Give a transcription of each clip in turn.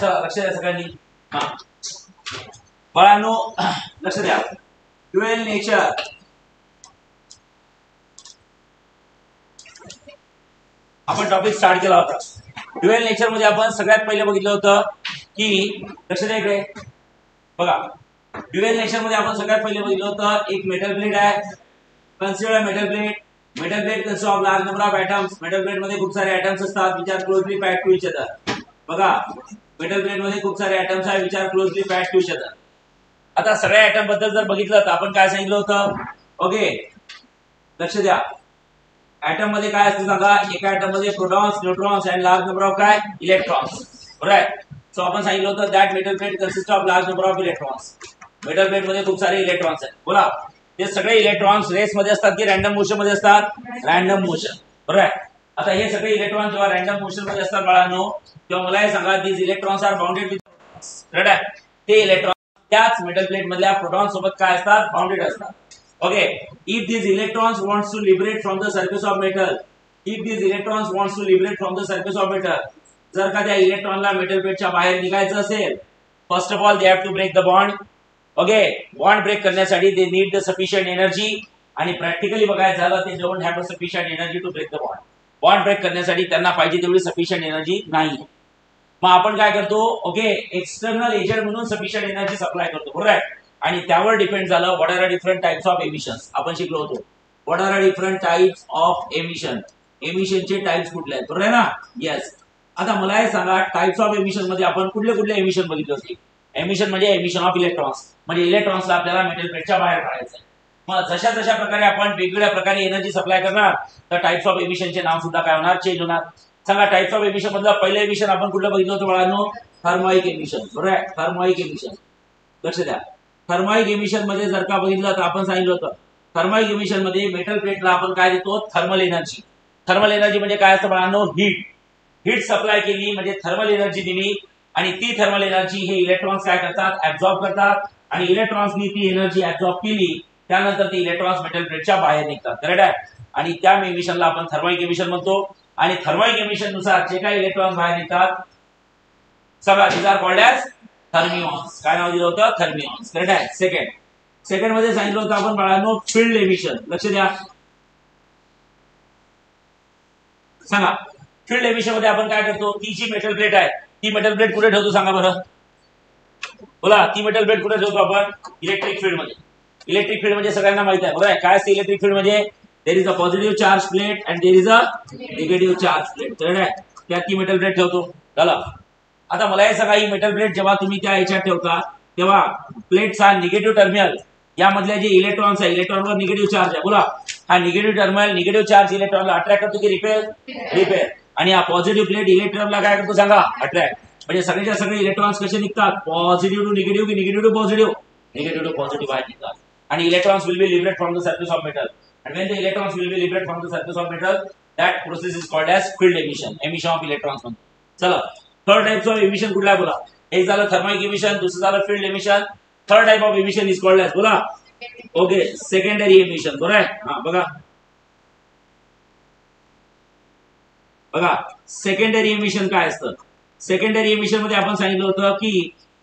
चला लक्ष द्या सगळ्यांनी. बाळांनो लक्ष द्या. ड्युएल नेचर आपण टॉपिक स्टार्ट केला होता. ड्युएल नेचर मध्ये आपण सगळ्यात पहिले बघितलं होतं की लक्ष द्या इकडे बघा. ड्युएल नेचर मध्ये आपण सगळ्यात पहिले बघितलं होतं एक मेटल प्लेट आहे. Consider metal plate. Metal plate consist of large number of atoms. Metal plate मध्ये खूप सारे ॲटम्स असतात which are closely packed to each other. बघा मेटल प्लेट मध्ये खूप सारे ॲटम्स आहेत which are closely packed to each other. आता सगळ्या ॲटम बद्दल जर बघितलं तर आपण काय सांगितलं होतं. ओके लक्ष द्या. ॲटम मध्ये काय असतं सांगा. एका ॲटम मध्ये protons neutrons and large number of काय इलेक्ट्रॉन्स. राईट. सो आपण सांगितलं होतं that metal plate consist of large number of electrons. Metal plate मध्ये खूप सारे इलेक्ट्रॉन्स आहेत. बोला ते सगळे इलेक्ट्रॉन्स रेस मध्ये असतात की रॅन्डम मोशन मध्ये असतात. Random motion. बरोबर. आता हे सगळे इलेक्ट्रॉन जेव्हा रॅन्डम मोशन मध्ये असतात बाळांनो तेव्हा मला हे सांगा these electrons are bounded with right. ते इलेक्ट्रॉन त्याच मेटल प्लेट मधल्या प्रोटॉन सोबत काय असतात बाउंडेड असतात. Okay, if these electrons wants to liberate from the surface of metal, if these electrons wants to liberate from the surface of metal, जर का त्या इलेक्ट्रॉनला मेटल प्लेटच्या बाहेर निघायचं असेल, first of all they have to break the bond. Okay bond break करण्यासाठी they need the sufficient energy. आणि practically बघायचं झालं ते don't have the sufficient energy to break the bond. Bond break करण्यासाठी त्यांना पाहिजे तेवढी सफिशियंट एनर्जी नाही. मग आपण काय करतो. ओके एक्सटर्नल एजंट म्हणून सफिशियंट एनर्जी सप्लाय करतो. बरोबर. आणि त्यावर डिपेंड झालं what are different types of emissions. आपण शिकलो होतो what are different types of emission. एमिशनचे टाइप्स कुठले आहेत. बरोबर आहे ना. येस. आता मला हे सांगा टाइप्स ऑफ एमिशन मध्ये आपण कुठले कुठले एमिशन बघितले होते. एमिशन म्हणजे एमिशन ऑफ इलेक्ट्रॉन्स. म्हणजे इलेक्ट्रॉन्सला आपल्याला मेटल प्लेटच्या बाहेर काढायचं आहे. मग जशा जशा प्रकारे आपण वेगवेगळ्या प्रकारे एनर्जी सप्लाय करणार तर टाइप्स ऑफ एमिशनचे नाव सुद्धा काय होणार चेंज होणार. सांगा टाइप्स ऑफ एमिशन मधलं पहिलं एमिशन आपण कुठलं बघितलं होतं बाळांनो. थर्मोइक एमिशन. बरोबर आहे. थर्मोइक एमिशन. लक्ष द्या. थर्मोइक एमिशन मध्ये जर का बघितलं तर आपण सांगितलं होतं थर्मोइक एमिशन मध्ये मेटल प्लेटला आपण काय देतो थर्मल एनर्जी. थर्मल एनर्जी म्हणजे काय असतं बाळांनो हीट. हीट सप्लाय केली म्हणजे थर्मल एनर्जी दिली आणि ती थर्मल एनर्जी हे इलेक्ट्रॉन्स काय करतात ऍब्झॉर्ब करतात आणि इलेक्ट्रॉन्सनी ती एनर्जी ऍब्झॉर्ब केली त्यानंतर ती इलेक्ट्रॉन्स मेटल प्लेटच्या बाहेर निघतात. करेक्ट आहे. आणि त्या एमिशनला आपण थर्मोइक एमिशन म्हणतो. आणि थर्मोइक एमिशन नुसार जे काही इलेक्ट्रॉन्स बाहेर निघतात सगळा दीज आर कॉल्ड ॲज थर्मिऑन्स. काय नाव दिलं होतं थर्मिऑन्स. करेक्ट आहे. सेकंड मध्ये सांगितलं होतं आपण बाळांनो फील्ड एमिशन. लक्ष द्या. सांगा फील्ड एमिशन मध्ये आपण काय करतो ती जी मेटल प्लेट आहे ती मेटल प्लेट कुठे ठेवतो सांगा बरं. बोला ती मेटल प्लेट कुठे ठेवतो आपण इलेक्ट्रिक फील्ड मध्ये. इलेक्ट्रिक फील्ड म्हणजे सगळ्यांना माहिती आहे. बरोबर. काय असते इलेक्ट्रिक फील्ड म्हणजे there is a positive charge plate and there is a negative charge plate. Correct आहे. त्यात ती मेटल प्लेट ठेवतो. चला आता मला हे सांगा ही मेटल प्लेट जेव्हा तुम्ही त्या ह्याच्यात ठेवता तेव्हा प्लेटचा निगेटिव्ह टर्मिनल यामधले जे इलेक्ट्रॉन्स आहे इलेक्ट्रॉनवर निगेटिव्ह चार्ज आहे. बोला हा निगेटिव्ह टर्मिनल निगेटिव्ह चार्ज इलेक्ट्रॉनला अट्रॅक्ट करतो की रिपेल. आणि हा पॉझिटिव्ह प्लेट इलेक्ट्रॉनला काय करतो सांगा अट्रॅक्ट. म्हणजे सगळेच्या सगळे इलेक्ट्रॉन्स कसे निघतात पॉझिटिव्ह टू निगेटिव्ह की negative to positive. Negative to positive बाहेर निघतात. आणि electrons will be liberate from the surface of metal. And when the electrons will be liberated from the surface of metal, that process is called as field emission. Emission of electrons. चला third types of emission कुठला बोला. एक झालं thermionic emission. दुसरं झालं field emission. Third type of emission is called as बोला. Okay secondary emission. बरोबर आहे. हा बघा बघा सेकंडरी एमिशन काय असतं. सेकंडरी एमिशन मध्ये आपण सांगितलं होतं की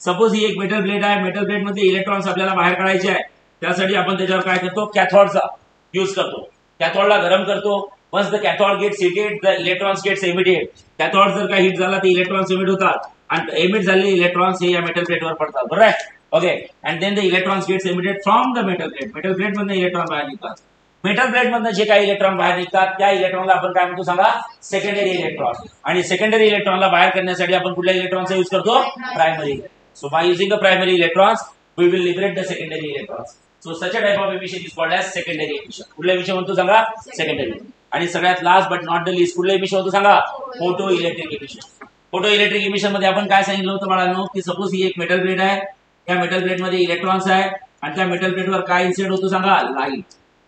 सपोज ही एक मेटल प्लेट आहे. मेटल प्लेट मध्ये इलेक्ट्रॉन्स आपल्याला बाहेर काढायचे आहे. त्यासाठी आपण त्याच्यावर काय करतो कॅथोडचा यूज करतो. कॅथोडला गरम करतो. Once the cathode gets heated the electrons gets emitted. Cathode जर का हिट झाला तर इलेक्ट्रॉन्स एमिट होतात आणि एमिट झालेले इलेक्ट्रॉन्स हे या मेटल प्लेटवर पडतात. बरोबर आहे. Okay and then the electrons gets emitted from the metal plate. Metal plate मधून इलेक्ट्रॉन बाहेर निघतात. मेटल प्लेट मधून जे काही इलेक्ट्रॉन बाहेर निघतात त्या इलेक्ट्रॉनला आपण काय म्हणतो सांगा सेकंडरी इलेक्ट्रॉन. आणि सेकंडरी इलेक्ट्रॉनला बाहेर करण्यासाठी आपण कुठल्या इलेक्ट्रॉनचा यूज करतो primary. So by using the primary electrons we will liberate the secondary electrons. So such a type of emission is called as secondary emission. कुठलं एमिशन म्हणतो सांगा सेकंडरी. आणि सगळ्यात last but not the least कुठलं emission होतं सांगा photo electric emission. Photo electric emission मध्ये आपण काय सांगितलं होतं बाळांनो की सपोज ही एक मेटल प्लेट आहे. त्या मेटल प्लेट मध्ये इलेक्ट्रॉन्स आहे आणि त्या मेटल प्लेटवर काय इन्सिडेंट होतो सांगा light.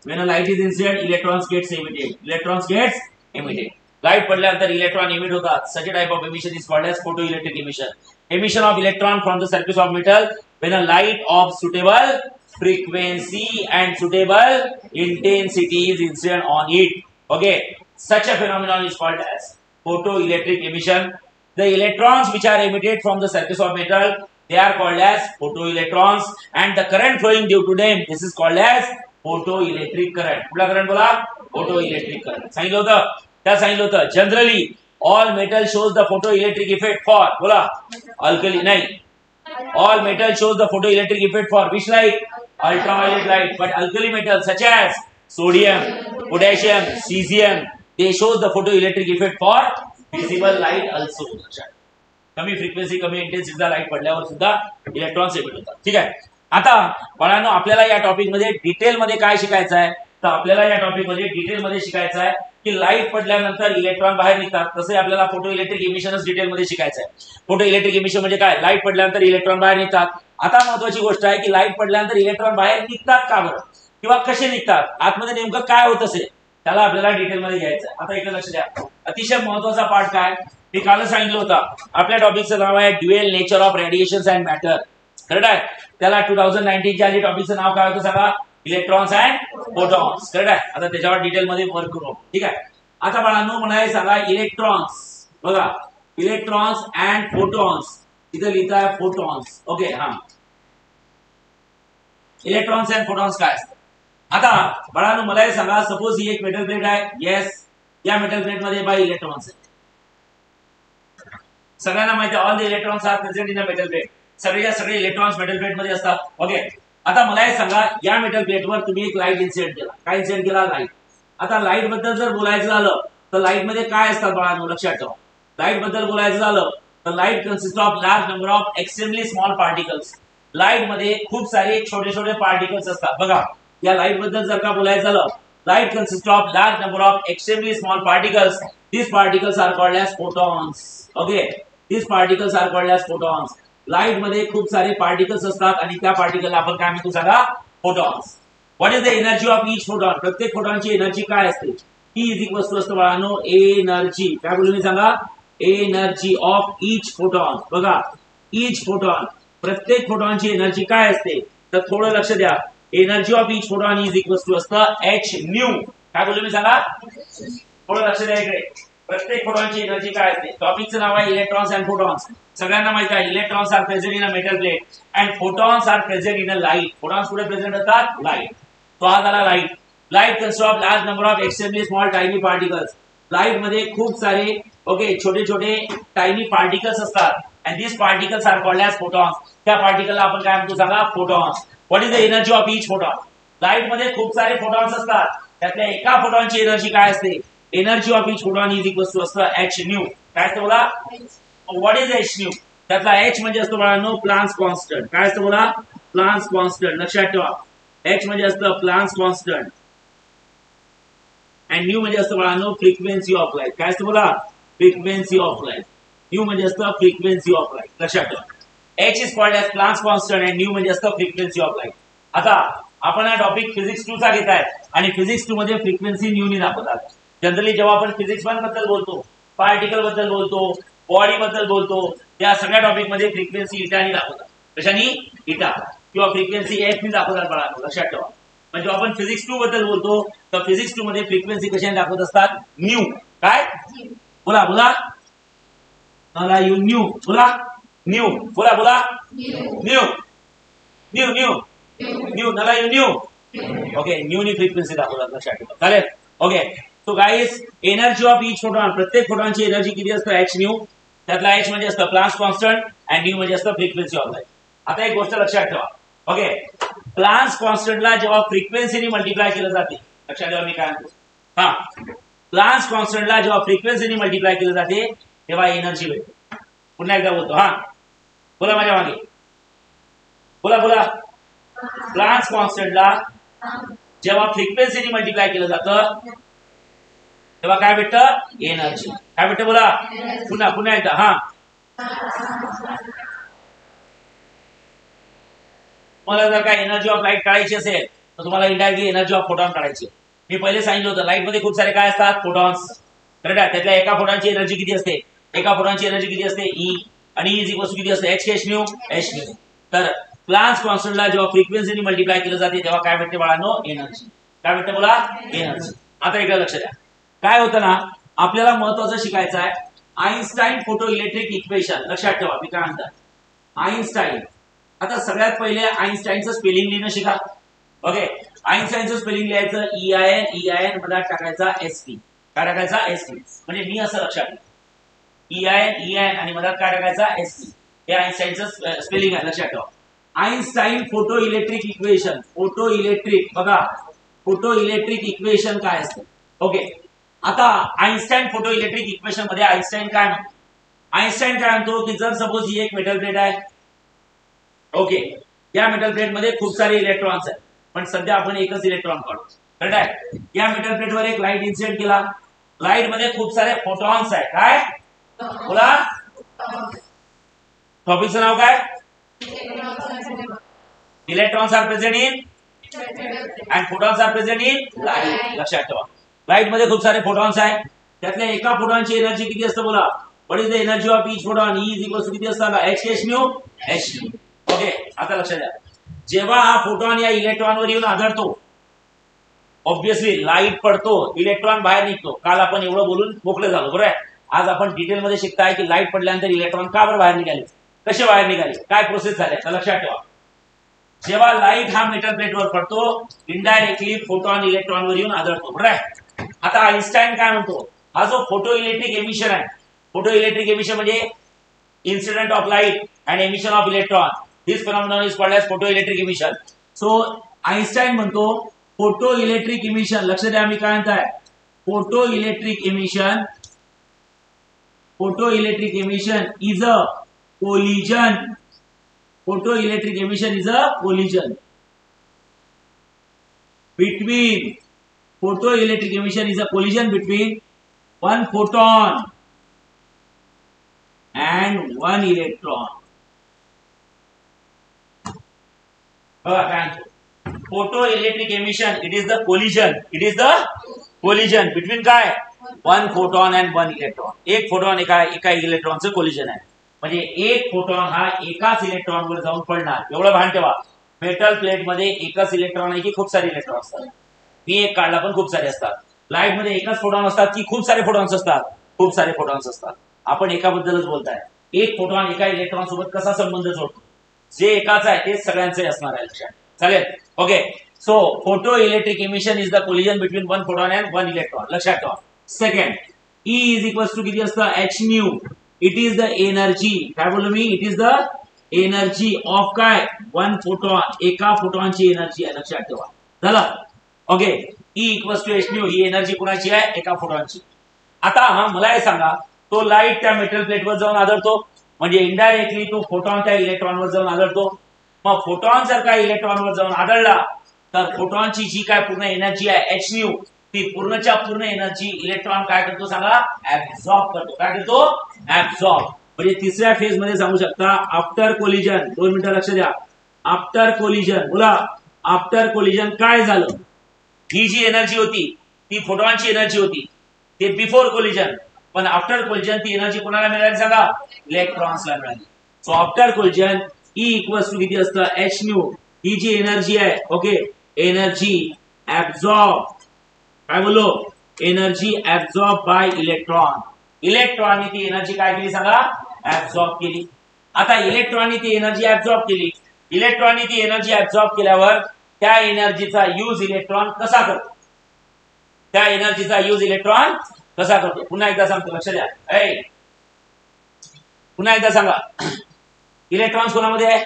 When a light is incident electrons gets emitted. Electrons gets emitted. Light पडल्यानंतर इलेक्ट्रॉन एमिट होतात. Such a type of emission is called as photo electric emission. Emission of electron from the surface of metal when a light of suitable frequency and suitable intensity is incident on it. Okay, such a phenomenon is called as photoelectric emission. The electrons which are emitted from the surface of metal, they are called as photoelectrons, and the current flowing due to them, this is called as photoelectric current. कुठला current बोला? Photoelectric current. सांगितलं होतं, त्या सांगितलं होतं generally all metal shows the photoelectric effect for, बोला, alkali नाही, all metal shows the photoelectric effect for which light? Ultraviolet light. But alkali metals such as sodium, potassium, cesium, they shows the photoelectric effect for visible light also. कमी frequency कमी इंटेन्सिटीचा light पडल्यावर सुद्धा electrons emit होतात. ठीक आहे. आता बाळांनो आपल्याला या टॉपिक मध्ये डिटेल मध्ये काय शिकायचं आहे, तर आपल्याला या टॉपिक मध्ये डिटेल मध्ये शिकायचं आहे की लाईट पडल्यानंतर इलेक्ट्रॉन बाहेर निघतात, तसे आपल्याला फोटो इलेक्ट्रिक इमिशनच डिटेल मध्ये शिकायचं आहे. फोटो इलेक्ट्रिक इमिशन म्हणजे काय? लाईट पडल्यानंतर इलेक्ट्रॉन बाहेर निघतात. आता महत्त्वाची गोष्ट आहे की लाईट पडल्यानंतर इलेक्ट्रॉन बाहेर निघतात का बरं, किंवा कसे निघतात, आतमध्ये नेमकं काय होत असेल, त्याला आपल्याला डिटेल मध्ये घ्यायचं आहे. आता इकडे लक्ष द्या, अतिशय महत्त्वाचा पार्ट काय मी काल सांगितलं होतं. आपल्या टॉपिकचं नाव आहे dual nature of radiations and matter. Correct आहे. त्याला 2019 च्या आधी टॉपिकचं नाव काय होतं सांगा? Electrons and photons. करेक्ट आहे. आता त्याच्यावर डिटेल मध्ये वर्क करू. ठीक आहे. आता बाळांनो म्हणायला सांगा इलेक्ट्रॉन्स, बघा इलेक्ट्रॉन्स अँड फोटॉन्स, इथे लिहिता आहे फोटॉन्स. ओके. हा, इलेक्ट्रॉन्स अँड फोटॉन्स काय असतं? आता बाळांनो मला हे सांगा, सपोज ही एक मेटल प्लेट आहे. येस, या मेटल प्लेट मध्ये बाय इलेक्ट्रॉन्स आहेत. सगळ्यांना माहिती आहे all the electrons are present in the metal plate. सगळे इलेक्ट्रॉन्स मेटल प्लेट मध्ये असतात. ओके. आता मला हे सांगा, या मेटल प्लेटवर तुम्ही एक लाईट इन्सिडेंट केला. काय इन्सिडेंट केला? लाईट. आता लाईट बद्दल जर बोलायचं झालं तर लाईट मध्ये काय असतात बाळांनो लक्षात ठेवा. लाईट बद्दल बोलायचं झालं तर light consist of large number of extremely small particles. Light मध्ये खूप सारे छोटे छोटे पार्टिकल्स असतात. बघा या लाईट बद्दल जर का बोलायचं झालं, light consist of large number of extremely small particles. These particles are called as photons. Okay, these particles are called as photons. Light मध्ये खूप सारे पार्टिकल्स असतात आणि त्या पार्टिकलला आपण काय म्हणतो सांगा? Photons. What is the energy of each photon? प्रत्येक फोटॉनची एनर्जी काय असते? ही इज इक्वल टू असतं बाळांनो एनर्जी. काय बोलू मी सांगा? Energy of each photon. बघा ईच फोटॉन, प्रत्येक फोटॉनची एनर्जी काय असते? तर थोडं लक्ष द्या. Energy of each photon is equal to असतं h न्यू. काय बोलू मी सांगा? थोडं लक्ष द्या इकडे. प्रत्येक फोटॉनची एनर्जी काय असते? टॉपिकचं नाव आहे इलेक्ट्रॉन्स अँड फोटॉन्स. सगळ्यांना माहिती आहे electrons are present in a metal plate and photons are present in a light. Photons कुठे प्रेझेंट असतात? लाईट. तो हा झाला light. Light consist of large number of extremely small tiny particles. Light मध्ये खूप सारे ओके छोटे छोटे टायनी पार्टिकल्स असतात and this particles are called as photons. त्या पार्टिकलला आपण काय म्हणतो सांगा? Photons. What is the energy of each photon? Light मध्ये खूप सारे फोटॉन्स असतात, त्यातल्या एका फोटॉनची एनर्जी काय असते? Energy of each photon is equal to असतं h न्यू. काय असतं बोला? What is h nu? त्यातला h म्हणजे असतो बाळांनो प्लांक्स कॉन्स्टंट. काय असतं बोला? Planck's constant. लक्षात ठेवा h म्हणजे असतं प्लांक्स कॉन्स्टंट अँड न्यू म्हणजे असतं बाळांनो फ्रिक्वेन्सी ऑफ लाईट. काय असतं बोला? Frequency of light. न्यू म्हणजे असतं फ्रिक्वेन्सी ऑफ लाईट. लक्षात ठेवा h is called as Planck's constant and new म्हणजे असतं फ्रिक्वेन्सी ऑफ लाईट. आता आपण हा टॉपिक फिजिक्स 2 चा घेताय आणि फिजिक्स 2 मध्ये फ्रिक्वेन्सी न्यू ने दाखवतात. जनरली जेव्हा आपण फिजिक्स 1 बद्दल बोलतो, पार्टिकल बद्दल बोलतो, बॉडी बद्दल बोलतो, त्या सगळ्या टॉपिक मध्ये फ्रिक्वेन्सी इटानी दाखवतात. कशानी? इटा किंवा फ्रिक्वेन्सी f ने दाखवतात बाळांनो. लक्षात ठेवा. म्हणजे आपण फिजिक्स 2 बद्दल बोलतो तर फिजिक्स 2 मध्ये फ्रिक्वेन्सी कशाने दाखवत असतात? न्यू. काय? बोला बोला. मला यू न्यू. बोला न्यू. बोला बोला न्यू न्यू न्यू न्यू. मला यू न्यू. ओके न्यू नी फ्रिक्वेन्सी दाखवतात. लक्षात ठेवा. चालेल. Okay. So guys energy of each photon, प्रत्येक फोटॉनची एनर्जी किती असतं? h nu. त्यातला h म्हणजे असतं प्लांक्स कॉन्स्टंट अँड न्यू म्हणजे असतं फ्रिक्वेन्सी ऑफ लाईट. आता एक गोष्ट लक्षात ठेवा. ओके प्लांक्स कॉन्स्टंटला जेव्हा फ्रिक्वेन्सीने मल्टिप्लाय केलं जाते, लक्षात ठेवा मी काय म्हणतो. हा प्लांक्स कॉन्स्टंटला जेव्हा फ्रिक्वेन्सीने मल्टिप्लाय केलं जाते तेव्हा एनर्जी भेटते. पुन्हा एकदा बोलतो. हा बोला माझ्या मागे. बोला बोला. प्लांक्स कॉन्स्टंटला जेव्हा फ्रिक्वेन्सीने मल्टिप्लाय केलं जातं तेव्हा काय भेटतं? एनर्जी. काय भेटतं बोला? पुन्हा पुन्हा एकदा. हा मला जर का एनर्जी ऑफ लाईट काढायची असेल तर तुम्हाला इंडायरेक्टली एनर्जी ऑफ फोटॉन काढायची. मी पहिले सांगितलं होतं लाईट मध्ये खूप सारे काय असतात? फोटॉन्स. करेक्ट आहे. त्यातल्या एका फोटॉनची एनर्जी किती असते? एका फोटॉनची एनर्जी किती असते? E. आणि E इज इक्वल टू किती असते? h new. h new. तर प्लांक्स कॉन्स्टंटला जेव्हा फ्रिक्वेन्सीने मल्टिप्लाय केलं जाते तेव्हा काय भेटते बाळांनो? एनर्जी. काय भेटते बोला? एनर्जी. आता इकडे लक्ष द्या. काय होतं ना आपल्याला महत्त्वाचं शिकायचं आहे आइन्स्टाईन फोटो इलेक्ट्रिक इक्वेशन लक्षात ठेवा मी काय म्हणतात आइन्स्टाईन. आता सगळ्यात पहिले आइन्स्टाईनचं स्पेलिंग लिहिणं शिका. ओके आइन्स्टाईनचं स्पेलिंग लिहायचं EIN मध्ये टाकायचा ST. काय टाकायचा ST म्हणजे मी असं लक्षात EIN आणि मध्ये काय टाकायचा ST. हे आइन्स्टाईनचं स्पेलिंग आहे लक्षात ठेवा. Einstein photo electric equation photo electric बघा फोटो इलेक्ट्रिक इक्वेशन काय असतं. ओके आता आइन्स्टाईन फोटो इलेक्ट्रिक इक्वेशन मध्ये आइन्स्टाईन काय म्हणतो की जर सपोज ही एक मेटल प्लेट आहे. ओके या मेटल प्लेट मध्ये खूप सारे इलेक्ट्रॉन्स आहेत पण सध्या आपण एकच इलेक्ट्रॉन काढू. करेक्ट आहे. या मेटल प्लेट वर एक लाईट इन्सिडेंट केला. लाईट मध्ये खूप सारे फोटॉन्स आहेत. काय बोला टॉपिकचं नाव काय electrons are present in and photons are present in light. लक्षात ठेवा लाईट मध्ये खूप सारे फोटॉन्स आहेत. त्यातल्या एका फोटॉनची एनर्जी किती असते बोला what is the energy of each photon E is equal to किती असतं h. ओके आता लक्षात द्या जेव्हा हा फोटॉन या इलेक्ट्रॉन वर येऊन आदळतो ऑब्वियसली लाईट पडतो इलेक्ट्रॉन बाहेर निघतो. काल आपण एवढं बोलून मोकळे झालो बरोबर आहे. आज आपण डिटेल मध्ये शिकताय की लाईट पडल्यानंतर इलेक्ट्रॉन का बरं बाहेर निघाले कसे बाहेर निघाले काय प्रोसेस झाल्या लक्षात ठेवा. जेव्हा लाईट हा मेटल प्लेट वर पडतो इनडायरेक्टली फोटॉन इलेक्ट्रॉन वर येऊन आदळतो बरोबर आहे. आता आइन्स्टाईन काय म्हणतो हा जो फोटो इलेक्ट्रिक एमिशन आहे फोटो इलेक्ट्रिक एमिशन म्हणजे incident of light and emission of electron this phenomenon is called as photo electric emission. So Einstein म्हणतो फोटो इलेक्ट्रिक इमिशन लक्ष द्या मी काय म्हणताय photo electric emission is a collision. Photoelectric emission is a collision between one photon and one electron. Photoelectric emission it is the collision between काय one photon and one electron. एक photon एका इलेक्ट्रॉनचं collision आहे म्हणजे एक photon हा एकाच electron वर जाऊन पडणार. एवढं भान ठेवा मेटल प्लेट मध्ये एकच इलेक्ट्रॉन आहे की खूप सारे इलेक्ट्रॉन असतात. मी एक काढला पण खूप सारे असतात. लाईट मध्ये एकच फोटॉन असतात की खूप सारे फोटॉन्स असतात खूप सारे फोटॉन्स असतात. आपण एकाबद्दलच बोलताय. एक फोटॉन एका इलेक्ट्रॉन सोबत कसा संबंध जोडतो जे एकाच आहे ते सगळ्यांचे असणार आहे लक्षात चालेल. Okay so photo electric emission is the collision between one photon and one electron लक्षात ठेवा. Second E is equal to किती असतं h nu. It is the energy काय बोललो मी it is the energy of काय वन फोटॉन एका फोटॉनची एनर्जी आहे लक्षात ठेवा झालं. Okay E equals to h nu ही एनर्जी कुणाची आहे एका फोटॉनची. आता मला हे सांगा तो लाईट त्या मेटल प्लेटवर जाऊन आदळतो म्हणजे इनडायरेक्टली तो फोटॉन त्या इलेक्ट्रॉनवर जाऊन आदळतो. मग फोटॉन जर का इलेक्ट्रॉनवर जाऊन आदळला तर फोटॉनची जी काय पूर्ण एनर्जी आहे h न्यू ती पूर्णच्या पूर्ण एनर्जी इलेक्ट्रॉन काय करतो सांगा ऍब्सॉर्ब करतो. काय करतो ऍब्सॉर्ब. म्हणजे तिसऱ्या फेज मध्ये सांगू शकता आफ्टर कोलिजन 2 मिनिटं लक्ष द्या. आफ्टर कोलिजन बोला आफ्टर कोलिजन काय झालं ही जी एनर्जी होती ती फोटॉनची एनर्जी होती ते बिफोर कोलिजन पण आफ्टर कोलिजन ती एनर्जी कोणाला मिळाली सांगा इलेक्ट्रॉन्सला मिळाली. So after collision E equals to किती असतं h न्यू ही जी एनर्जी आहे ओके एनर्जी ऍब्सॉर्ब काय बोललो एनर्जी ऍब्सॉर्ब बाय इलेक्ट्रॉन. इलेक्ट्रॉनने ती एनर्जी काय केली सांगा ऍब्सॉर्ब केली. आता इलेक्ट्रॉनने ती एनर्जी ऍब्सॉर्ब केली. इलेक्ट्रॉनने ती एनर्जी ऍब्सॉर्ब केल्यावर त्या एनर्जीचा यूज इलेक्ट्रॉन कसा करतो पुन्हा एकदा सांगतो लक्ष द्या. पुन्हा एकदा सांगा इलेक्ट्रॉन्स कोणामध्ये आहे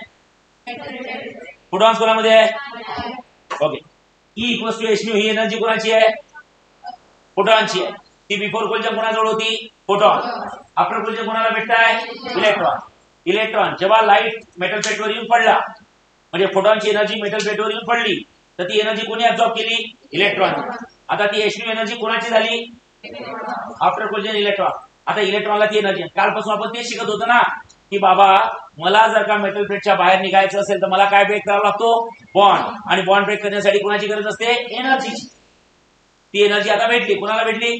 फोटॉन्स कोणामध्ये आहे okay E equals to h nu ही एनर्जी कोणाची आहे फोटॉनची आहे. ती बिफोर कोलिजन कोणाजवळ होती फोटॉन. आफ्टर कोलिजन कोणाला भेटताय इलेक्ट्रॉन. जेव्हा लाईट मेटल प्लेटवर येऊन पडला म्हणजे फोटॉनची एनर्जी मेटल प्लेटवर येऊन पडली तर ती एनर्जी कोणी ऍब्सॉर्ब केली इलेक्ट्रॉन. आता ती h न्यू एनर्जी कोणाची झाली आफ्टर कोलिजन इलेक्ट्रॉन. आता इलेक्ट्रॉनला ती एनर्जी कालपासून आपण तेच शिकत होतो ना की बाबा मला जर का मेटल प्लेटच्या बाहेर निघायचं असेल तर मला काय ब्रेक करावा लागतो बॉन्ड आणि बॉन्ड ब्रेक करण्यासाठी कोणाची गरज असते एनर्जीची. ती एनर्जी आता भेटली कोणाला भेटली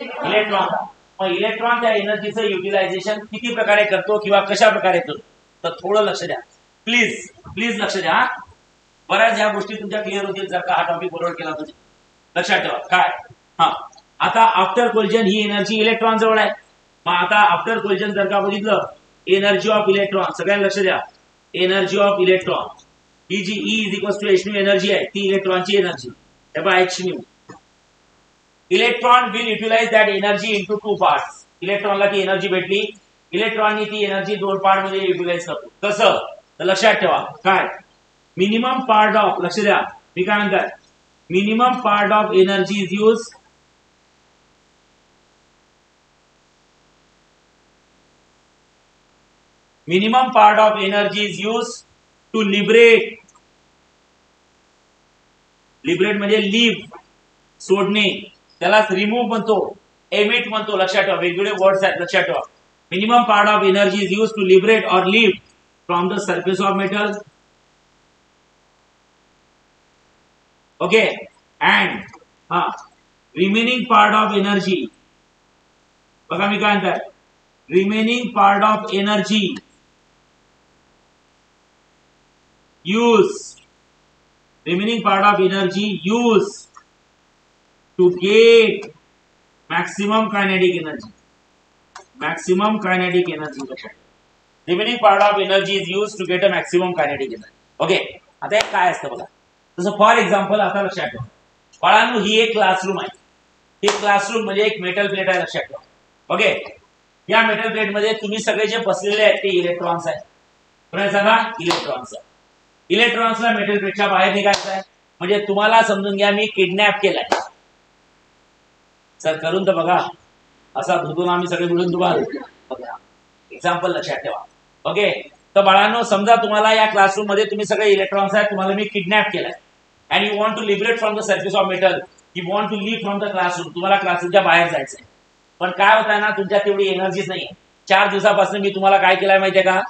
इलेक्ट्रॉनला. मग इलेक्ट्रॉन त्या एनर्जीचं युटिलायझेशन किती प्रकारे करतो किंवा कशा प्रकारे करतो तर थोडं लक्ष द्या प्लीज लक्ष द्या. बऱ्याच ह्या गोष्टी तुमच्या क्लिअर होतील जर का हा टॉपिक बरोबर केला तर लक्षात ठेवा. काय आता आफ्टर कोलिजन ही एनर्जी इलेक्ट्रॉन जवळ आहे मग आता आफ्टर कोलिजन जर का बघितलं एनर्जी ऑफ इलेक्ट्रॉन, सगळ्यांना लक्ष द्या, एनर्जी ऑफ इलेक्ट्रॉन ही जी E is equal to h nu energy आहे ती इलेक्ट्रॉनची energy h nu. Electron will utilize that energy into two parts. इलेक्ट्रॉनला ती एनर्जी भेटली, इलेक्ट्रॉननी ती एनर्जी दोन पार्ट मध्ये युटिलाइज करतो. कसं तर लक्षात ठेवा काय मिनिमम पार्ट ऑफ, लक्ष द्या मी काय म्हणतात, minimum part of energy is use minimum part of energy is used to liberate म्हणजे लीव्ह सोडणे, त्यालाच रिमूव्ह म्हणतो, एमिट म्हणतो. लक्षात ठेवा वेगवेगळे वर्ड्स आहेत, लक्षात ठेवा. Minimum part of energy is use to liberate और leave from the surface of metal. Okay and remaining part of energy, बघा मी काय म्हणतात, remaining part of energy remaining part of energy used to get maximum kinetic energy. Remaining part of energy is used to get a maximum kinetic energy. Okay आता एक काय असतं बघा, जसं फॉर एक्झाम्पल आता लक्षात ठेवा बाळांनो, ही एक क्लासरूम आहे. ही क्लासरूम म्हणजे एक मेटल प्लेट आहे, लक्षात ठेवा. ओके या मेटल प्लेट मध्ये तुम्ही सगळे जे बसलेले आहेत ते इलेक्ट्रॉन्स आहेत. कोणाला सांगा, इलेक्ट्रॉन्स. इलेक्ट्रॉन्सला मेटल प्लेटच्या बाहेर निघायचं आहे. म्हणजे तुम्हाला समजून घ्या मी किडनॅप केलाय. सर करून तर बघा, असा धुतून आम्ही सगळे मिळून तुम्हाला एक्झाम्पल लक्षात ठेवा. ओके तर बाळांनो, समजा तुम्हाला या क्लासरूम मध्ये तुम्ही सगळे इलेक्ट्रॉन्स आहेत, तुम्हाला मी किडनॅप केलाय and you want to liberate from the surface of metal, you want to leave from the classroom. तुम्हाला क्लासरूमच्या बाहेर जायचंय, पण काय होत आहे ना, तुमच्यात तेवढी एनर्जीच नाहीये. 4 दिवसापासून मी तुम्हाला काय केलंय माहितीये का,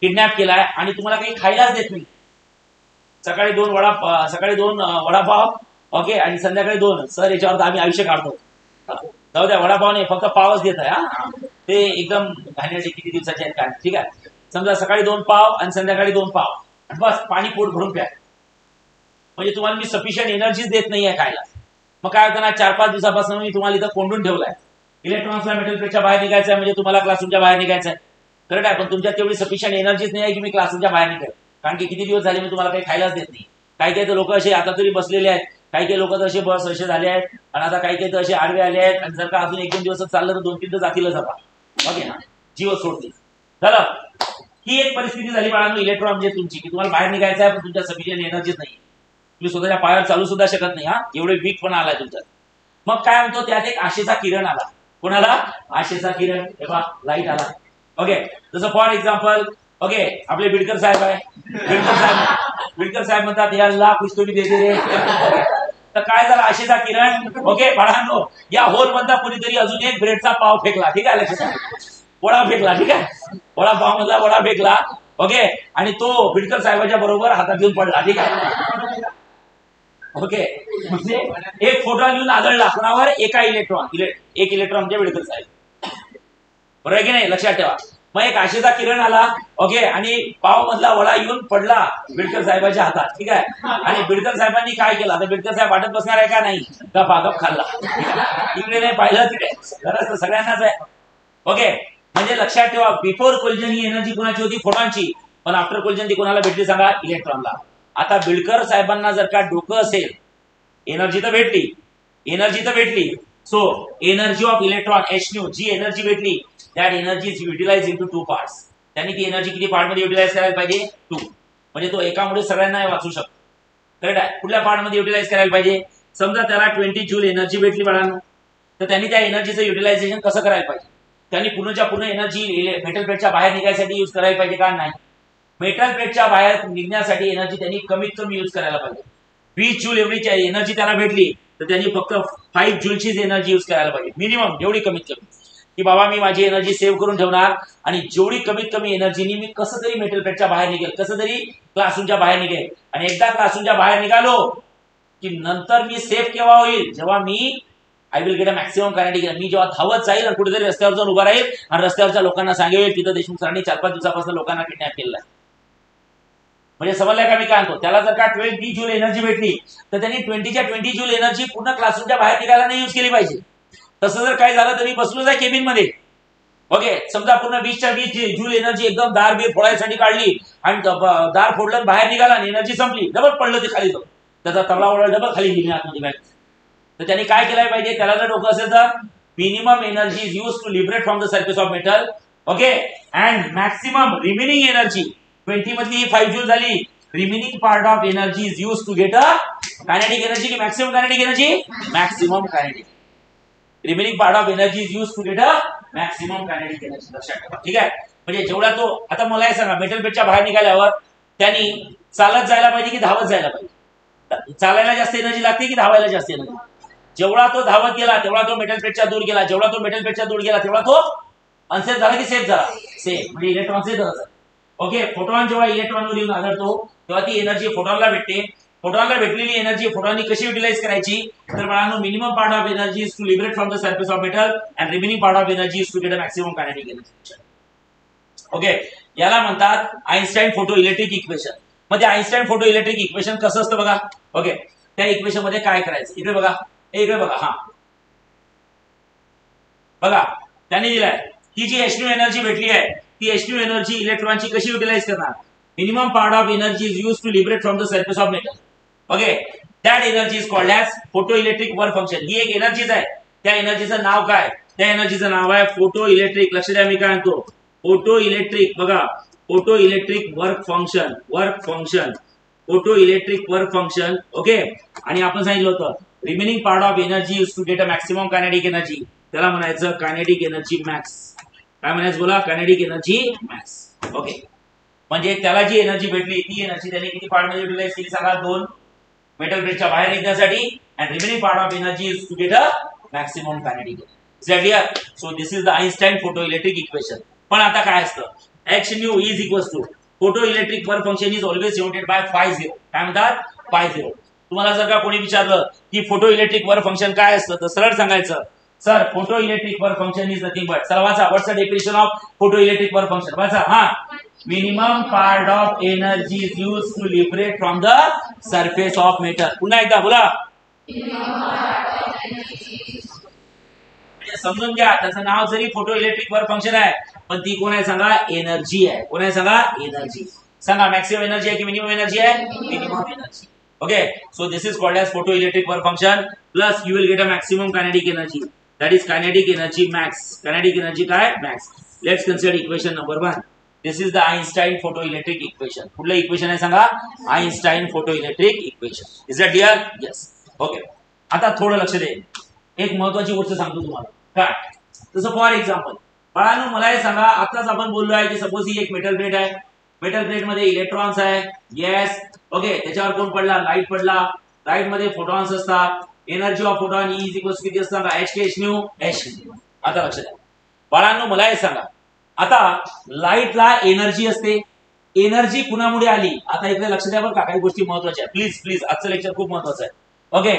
किडनॅप केलाय आणि तुम्हाला काही खायलाच देत नाही. सकाळी 2 वडापाव ओके आणि संध्याकाळी 2. सर याच्यावर तर आम्ही आयुष्य काढतो. जाऊ द्या, वडापाव नाही, फक्त पावच देत आहे. ते एकदम घाण्याचे किती दिवसाचे आहेत काय, ठीक आहे. समजा सकाळी 2 पाव आणि संध्याकाळी 2 पाव आणि बस पाणी पोट भरून प्या. म्हणजे तुम्हाला मी सफिशियंट एनर्जीच देत नाहीये खायला. मग काय होतं ना, 4-5 दिवसापासून मी तुम्हाला इथं कोंडून ठेवलाय. इलेक्ट्रॉन्सला मेटल प्लेटच्या बाहेर निघायचं आहे, म्हणजे तुम्हाला क्लासरूमच्या बाहेर निघायचं आहे. करेक्ट आहे, पण तुमच्यात तेवढी सफिशियंट एनर्जीच नाही आहे की मी क्लासरूमच्या बाहेर निघेल. कारण की किती दिवस झाले मी तुम्हाला काही खायलाच देत नाही. काही तर लोक असे आता तरी बसलेले आहेत, काही लोक तर असे बस असे झाले आहेत आणि आता काही तर असे आडवे आले आहेत. आणि जर का अजून 1-2 दिवस चाललं तर 2-3 तर जातीलच आता. ओके ना, जीव सोडतील. झालं, ही एक परिस्थिती झाली बाळांनो इलेक्ट्रॉन म्हणजे तुमची, की तुम्हाला बाहेर निघायचं आहे पण तुमच्या सफिशियंट एनर्जीच नाही. तुम्ही स्वतःच्या पायावर चालू सुद्धा शकत नाही. एवढे वीक पण आलाय तुमच्यात. मग काय म्हणतो, त्यात एक आशेचा किरण आला. कोणाला, आशेचा किरण. हे पहा लाईट आला. ओके जसं फॉर एक्झाम्पल ओके आपले बिडकर साहेब आहे. बिडकर साहेब म्हणतात याला कुछ तो भी दे दे रे. तर काय झालं, आशेचा किरण. ओके बाळांनो, या होल मधला कोणीतरी अजून एक ब्रेडचा पाव फेकला. ठीक आहे, लक्षात, वडा फेकला. ठीक आहे, वडापाव मधला वडा फेकला. ओके आणि तो बिडकर साहेबांच्या बरोबर हातात घेऊन पडला. ठीक आहे, ओके म्हणजे एक फोटो घेऊन आदळला कोणावर, एका इलेक्ट्रॉन. एक इलेक्ट्रॉन म्हणजे बिडकर साहेब. बरोबर आहे की नाही, लक्षात ठेवा. मग एक आशेचा किरण आला. ओके आणि पाव मधला वडा येऊन पडला बिडकर साहेबांच्या हातात. ठीक आहे, आणि बिडकर साहेबांनी काय केलं, आता बिडकर साहेब वाटत बसणार आहे का, नाही, गप खाल्ला. इकडे नाही पाहिलं, तिकडे गरज तर सगळ्यांनाच आहे. ओके म्हणजे लक्षात ठेवा, बिफोर कोलिजन ही एनर्जी कोणाची होती, फोटॉनची. पण आफ्टर कोलिजन ती कोणाला भेटली सांगा, इलेक्ट्रॉनला. आता बिडकर साहेबांना जर का डोकं असेल, एनर्जी तर भेटली. So energy of electron H जी एनर्जी भेटली, that energy is utilize into 2 parts. त्यांनी ती एनर्जी किती पार्ट मध्ये युटिलाइज करायला पाहिजे, 2. म्हणजे तो एकामुळे सगळ्यांना वाचू शकतो. करेक्ट आहे. कुठल्या पार्ट मध्ये युटिलाइज करायला पाहिजे, समजा त्याला 20 जूल एनर्जी भेटली बाळांनो, तर त्यांनी त्या एनर्जीचं युटिलायझेशन कसं करायला पाहिजे, त्यांनी पूर्णच्या पूर्ण एनर्जी मेटल प्लेटच्या बाहेर निघायसाठी यूज करायला पाहिजे का, नाही. मेटल प्लेटच्या बाहेर निघण्यासाठी एनर्जी त्यांनी कमीत कमी यूज करायला पाहिजे. 20 जूल एवढी एनर्जी त्यांना भेटली तर त्यांनी फक्त 5 जूलचीच एनर्जी यूज करायला पाहिजे, मिनिमम. एवढी कमीत कमी, की बाबा मी माझी एनर्जी सेव्ह करून ठेवणार आणि जेवढी कमीत कमी एनर्जीनी मी कसं तरी मेटल प्लेटच्या बाहेर निघेल, कसं तरी क्लासरूमच्या बाहेर निघेल. आणि एकदा क्लासरूमच्या बाहेर निघालो की नंतर मी सेफ केव्हा होईल, जेव्हा मी I will get a maximum kinetic energy. मी जेव्हा धावत जाईल आणि कुठेतरी रस्त्यावर जाऊन उभा राहील आणि रस्त्यावरच्या लोकांना सांगेल तिथं देशमुख सरांनी 4-5 दिवसापासून लोकांना किडनॅप केलं आहे. म्हणजे समजलंय का मी काय म्हणतो. त्याला जर का 20 जूल एनर्जी भेटली तर त्यांनी 20 जूल एनर्जी पूर्ण क्लासरूमच्या बाहेर निघायला नाही यूज केली पाहिजे. तसं जर काय झालं तर मी बसलोच आहे केबिन मध्ये, ओके, समजा पूर्ण 20च्या 20 जूल एनर्जी एकदम दार बीर फोडायसाठी काढली आणि दार फोडलं बाहेर निघाला आणि एनर्जी संपली, डबल पडलं ते खाली जाऊन, त्याचा तबला ओढला डबल खाली गेली आतमध्ये बॅग. तर त्यांनी काय केलं पाहिजे, त्याला जर डोकं असेल तर minimum energy is use to liberate from the surface of metal. Okay, and maximum remaining energy 20 मधली 5 जूल झाली, remaining part of energy is use to get a kinetic energy की maximum kinetic energy, maximum kinetic. Remaining part of energy is use to get a maximum kinetic energy. लक्षात ठेवा, ठीक आहे. म्हणजे जेवढा तो, आता मला हे सांगा, मेटल प्लेटच्या बाहेर निघाल्यावर त्यांनी चालत जायला पाहिजे की धावत जायला पाहिजे? चालायला जास्त एनर्जी लागते की धावायला जास्त एनर्जी? जेवढा तो धावत गेला तेवढा तो मेटल प्लेटच्या दूर गेला, जेवढा तो मेटल प्लेटच्या दूर गेला तेवढा तो अनसेफ झाला की सेफ झाला? सेफ, म्हणजे इलेक्ट्रॉन सेफ झाला. ओके, फोटॉन जेव्हा इलेक्ट्रॉनवर येऊन आदळतो तेव्हा ती एनर्जी फोटॉनला भेटते. फोटॉनला भेटलेली एनर्जी फोटॉननी कशी युटिलाइज करायची, तर मला minimum part of energy is to liberate from the surface of metal and remaining part of energy is to get a maximum kinetic energy. Okay, याला म्हणतात आइन्स्टाईन फोटो इलेक्ट्रिक इक्वेशन. म्हणजे Einstein photo electric equation कसं असतं बघा. Okay, त्या equation मध्ये काय करायचं, इकडे बघा, इकडे बघा. हा बघा, त्यांनी दिलाय ही जी एच एनर्जी भेटली आहे, ती एच एनर्जी इलेक्ट्रॉनची कशी युटिलाइज करणार. Minimum part of energy is use to liberate from the surface of metal. Okay, that energy is called as photo electric work function. ही एक एनर्जीज आहे, त्या एनर्जीचं नाव काय, त्या एनर्जीचं नाव आहे फोटो इलेक्ट्रिक. लक्ष द्या, मी काय म्हणतो, फोटो इलेक्ट्रिक. बघा, photo electric work function, work function, photo electric work function. Okay, आणि आपण सांगितलं होतं remaining part of energy is to get a maximum kinetic energy, त्याला म्हणायचं कायनेटिक एनर्जी मॅक्स. काय म्हणायचं बोला, कायनेटिक एनर्जी मॅक्स. ओके, म्हणजे त्याला जी एनर्जी भेटली ती एनर्जी त्याने किती पार्ट मध्ये युटिलाइज केली सांगा, 2 मेटल प्लेटच्या बाहेर निघण्यासाठी, and remaining part of energy is to get a maximum kinetic energy. Is that clear? So this is the Einstein photo electric equation. पण आता काय असतं, h nu is equals to photo electric work function is always denoted by φ0. काय म्हणतात, φ0. तुम्हाला जर का कोणी विचारलं की फोटो इलेक्ट्रिक वर्क फंक्शन काय असतं, तर सरळ सांगायचं, sir photo electric work function is nothing but. चला वाचा, what's the definition of photo electric work function, वाचा. हा, minimum part of energy is use to liberate from the surface of metal. पुन्हा एकदा बोला, समजून घ्या, त्याचं नाव जरी फोटो इलेक्ट्रिक वर्क फंक्शन आहे, पण ती कोण आहे सांगा, एनर्जी आहे. कोण आहे सांगा, एनर्जी. सांगा, मॅक्सिमम एनर्जी आहे की मिनिमम एनर्जी आहे, minimum energy. Okay, so this is called as photo electric work function plus you will get a maximum kinetic energy, that is kinetic energy max. Kinetic energy काय, max. Let's consider equation number 1. This is the Einstein photo electric equation. कुठलं equation आहे सांगा, Einstein photo electric equation. Is that clear? Yes. Okay, आता थोडं लक्ष दे, एक महत्वाची गोष्ट सांगतो तुम्हाला. काय, तसं फॉर एक्झाम्पल बाळांनो, मला हे सांगा, आताच आपण बोललो आहे की सपोज ही एक मेटल प्लेट आहे, मेटल प्लेट मध्ये इलेक्ट्रॉन्स आहे. येस. ओके, त्याच्यावर कोण पडला, लाईट पडला. लाईट मध्ये फोटॉन्स असतात. Energy of photon is equals किती असतं, h k h nu h. आता लक्ष द्या बाळांनो, मला हे सांगा, आता लाईटला एनर्जी असते, एनर्जी कुणामुळे आली. आता इकडे लक्ष द्या बरं का, काही गोष्टी महत्वाच्या आहेत. प्लीज प्लीज, आजचं लेक्चर खूप महत्वाचं आहे. ओके,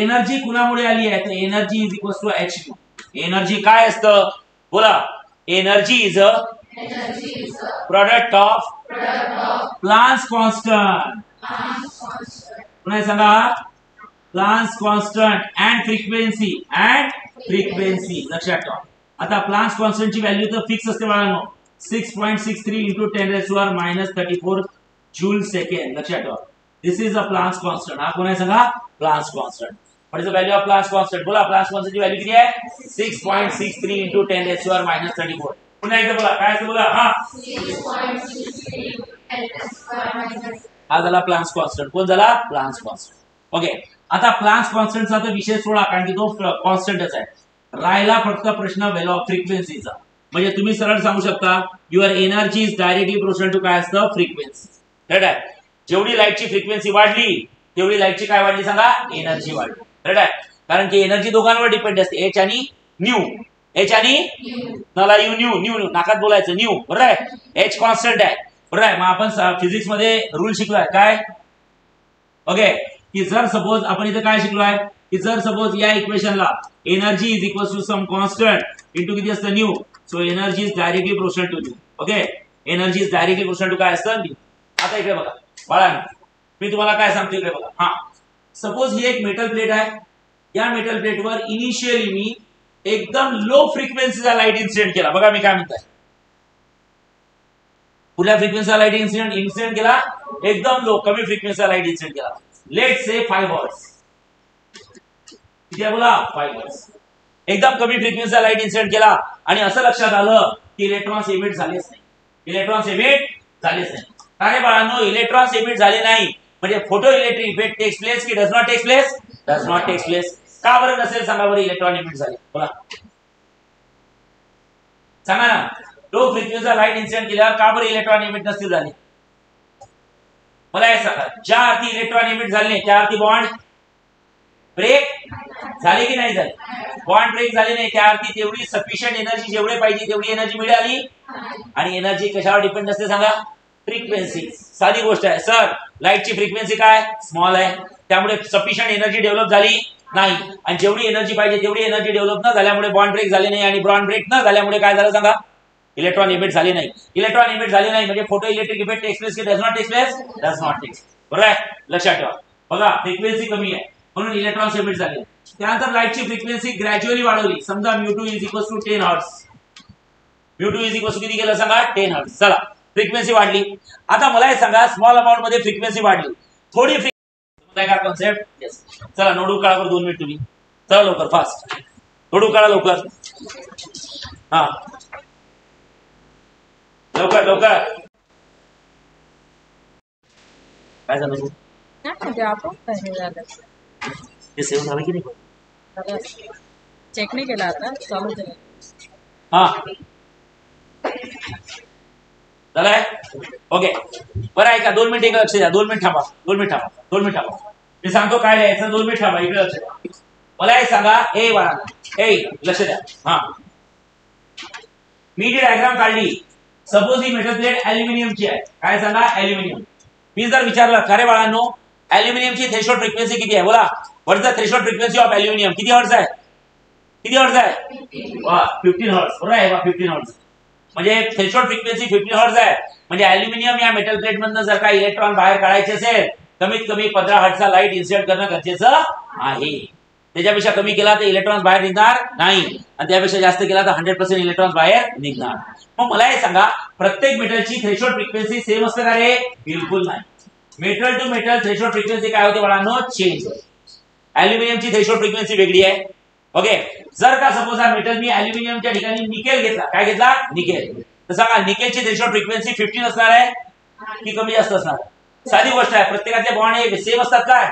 एनर्जी कुणामुळे आली आहे, तर energy is equals to h nu. Energy काय असतं बोला, energy is a product of Planck's constant. पुन्हा सांगा, Planck's constant and frequency, and frequency. लक्षात ठेवा, आता प्लांक्स कॉन्स्टंट ची व्हॅल्यू तर फिक्स असते बाळांनो, 6.63 into 10⁻⁻34 जूल सेकंड. लक्षात ठेवा, this is a Planck's constant. हा कोण आहे सांगा, Planck's constant. What is the value of Planck's constant? बोला, Planck's constant ची व्हॅल्यू किती आहे, 6.63 into 10⁻⁻34. पुन्हा एकदा बोला, काय असतं बोला, हा 6.63. हा झाला प्लांक्स कॉन्स्टंट. कोण झाला, प्लांक्स कॉन्स्टंट. ओके, आता प्लांक्स कॉन्स्टंटचा तर विषय सोडा, कारण की तो कॉन्स्टंटच आहे. राहिला फक्त प्रश्न व्हॅल्यू ऑफ फ्रिक्वेन्सीचा. म्हणजे तुम्ही सरळ सांगू शकता, your energy is directly proportional to काय असतं, फ्रिक्वेन्सी. राईट आहे. जेवढी लाईटची फ्रिक्वेन्सी वाढली तेवढी लाईटची काय वाढली सांगा, एनर्जी वाढली. राईट आहे, कारण की एनर्जी दोघांवर डिपेंड असते, एच आणि न्यू. एच आणि मला यू न्यू न्यू नाकात बोलायचं, न्यू. बरोबर आहे, एच कॉन्स्टंट आहे. बरोबर आहे. मग आपण फिजिक्स मध्ये रूल शिकलोय काय, ओके, की जर सपोज आपण इथे काय शिकलोय, की जर सपोज या इक्वेशनला energy is equal to some constant into किती असतं, nu. So energy is directly proportional to nu. Okay, energy is directly proportional to काय असतं, न्यू. आता इकडे बघा बाळांनो, मी तुम्हाला काय सांगतो, इकडे बघा. हा, सपोज ही एक मेटल प्लेट आहे. या मेटल प्लेटवर इनिशियली मी एकदम लो फ्रिक्वेन्सीचा लाईट इन्सिडेंट केला. बघा मी काय म्हणताय, कुठल्या फ्रिक्वेन्सीचा लाईट इन्सिडेंट केला? एकदम लो, कमी फ्रिक्वेन्सीचा लाईट इन्सिडेंट केला. लेट से 5 हर्ट्ज. किती आहे बोला? 5 हर्ट्ज. एकदम कमी फ्रिक्वेन्सीचा लाईट इन्सिडेंट केला आणि असं लक्षात आलं की इलेक्ट्रॉन्स एमिट झालेच नाही. इलेक्ट्रॉन्स एमिट झालेच नाही. अरे बाळांनो, इलेक्ट्रॉन्स एमिट झाले नाही म्हणजे photo electric effect takes place की does not takes place? Does not takes place. का बरं नसेल सांगा बरं? इलेक्ट्रॉन एमिट झाले. बोला सांगा ना. लो फ्रिक्वेन्सीचा लाईट इन्सिडेंट केल्यावर का बरं इलेक्ट्रॉन एमिट नसतील झाले? मला हे सांगा. ज्या अर्थी इलेक्ट्रॉन एमिट झाले नाही त्या अर्थी बॉन्ड ब्रेक झाले की नाही झाले? बॉन्ड ब्रेक झाले नाही त्या अर्थी तेवढी सफिशियंट एनर्जी जेवढे पाहिजे तेवढी एनर्जी मिळाली. आणि एनर्जी कशावर डिपेंड असते सांगा? फ्रिक्वेन्सी. साधी गोष्ट आहे सर. लाईटची फ्रिक्वेन्सी काय? स्मॉल आहे, त्यामुळे सफिशियंट एनर्जी डेव्हलप झाली नाही. आणि जेवढी एनर्जी पाहिजे तेवढी एनर्जी डेव्हलप न झाल्यामुळे बॉन्ड ब्रेक झाले नाही. आणि बॉन्ड ब्रेक न झाल्यामुळे काय झालं सांगा? इलेक्ट्रॉन एमिट झाले नाही. इलेक्ट्रॉन एमिट झाले नाही म्हणजे photo electric effect takes place की does not takes place? Does not takes. बरोबर आहे? लक्षात ठेवा. बघा फ्रिक्वेन्सी कमी आहे म्हणून इलेक्ट्रॉन एमिट झाले. त्यानंतर लाईटची फ्रिक्वेन्सी ग्रॅज्युअली वाढवली. समजा μ2 = 10 हर्ट्ज. μ2 = किती केलं सांगा? 10 हर्ट्ज. चला फ्रिक्वेन्सी वाढली. आता मला हे सांगा, स्मॉल अमाउंट मध्ये फ्रिक्वेन्सी वाढली, थोडी फ्रिक्वेन्सी का कॉन्सेप्ट? यस. चला नोडू काढा बरं 2 मिनिट तुम्ही. चला लवकर फास्ट नोडू काढा लवकर. हा लवकर लवकर. काय झालं? ते सेव्ह झालं की नाही? चेक नाही केला आता, चालू केलं. हा झालंय. ओके बरं आहे का? 2 मिनिट इकडे लक्ष द्या. 2 मिनिट थांबा. 2 मिनिट थांबा. 2 मिनिट थांबा. मी सांगतो काय लिहायचं. 2 मिनिट थांबा. इकडे लक्ष द्या. मला हे सांगा. ए बाळा, ए लक्ष द्या. हा मी जी डायग्राम काढली, सपोज ही मेटल प्लेट अॅल्युमिनियमची आहे. काय सांगा? अॅल्युमिनियम. मी जर विचारलं खरे बाळांनो अॅल्युमिनियमची थ्रेशोल्ड फ्रिक्वेन्सी किती आहे? बोला. What is the threshold frequency of aluminium? किती हर्ट्ज आहे? किती हर्ट्ज आहे? 15 हर्ट्ज. बरोबर आहे? 15 हर्ट्ज म्हणजे थ्रेशोल्ड फ्रिक्वेन्सी 15 हर्ट्ज आहे. म्हणजे अॅल्युमिनियम या मेटल प्लेट मधनं जर का इलेक्ट्रॉन बाहेर काढायचे असेल कमीत कमी 15 हर्ट्जचा लाईट इन्सिडेंट करणं गरजेचं आहे. त्याच्यापेक्षा कमी केला तर इलेक्ट्रॉन बाहेर निघणार नाही आणि त्यापेक्षा जास्त केला तर 100% इलेक्ट्रॉन बाहेर निघणार. मग मला हे सांगा, प्रत्येक मेटलची थ्रेशोल्ड फ्रिक्वेन्सी सेम असते का रे? बिलकुल नाही. Metal to metal threshold frequency काय होते बाळांनो? चेंज होते. अॅल्युमिनियमची थ्रेशोल्ड फ्रिक्वेन्सी वेगळी आहे. ओके. जर का सपोज हा मेटल मी अॅल्युमिनियमच्या ठिकाणी निकेल घेतला. काय घेतला? निकेल. तर सांगा निकेलची थ्रेशोल्ड फ्रिक्वेन्सी 15 असणार आहे की कमी जास्त असणार? साधी गोष्ट आहे. प्रत्येकाचे बॉन्ड हे सेम असतात काय?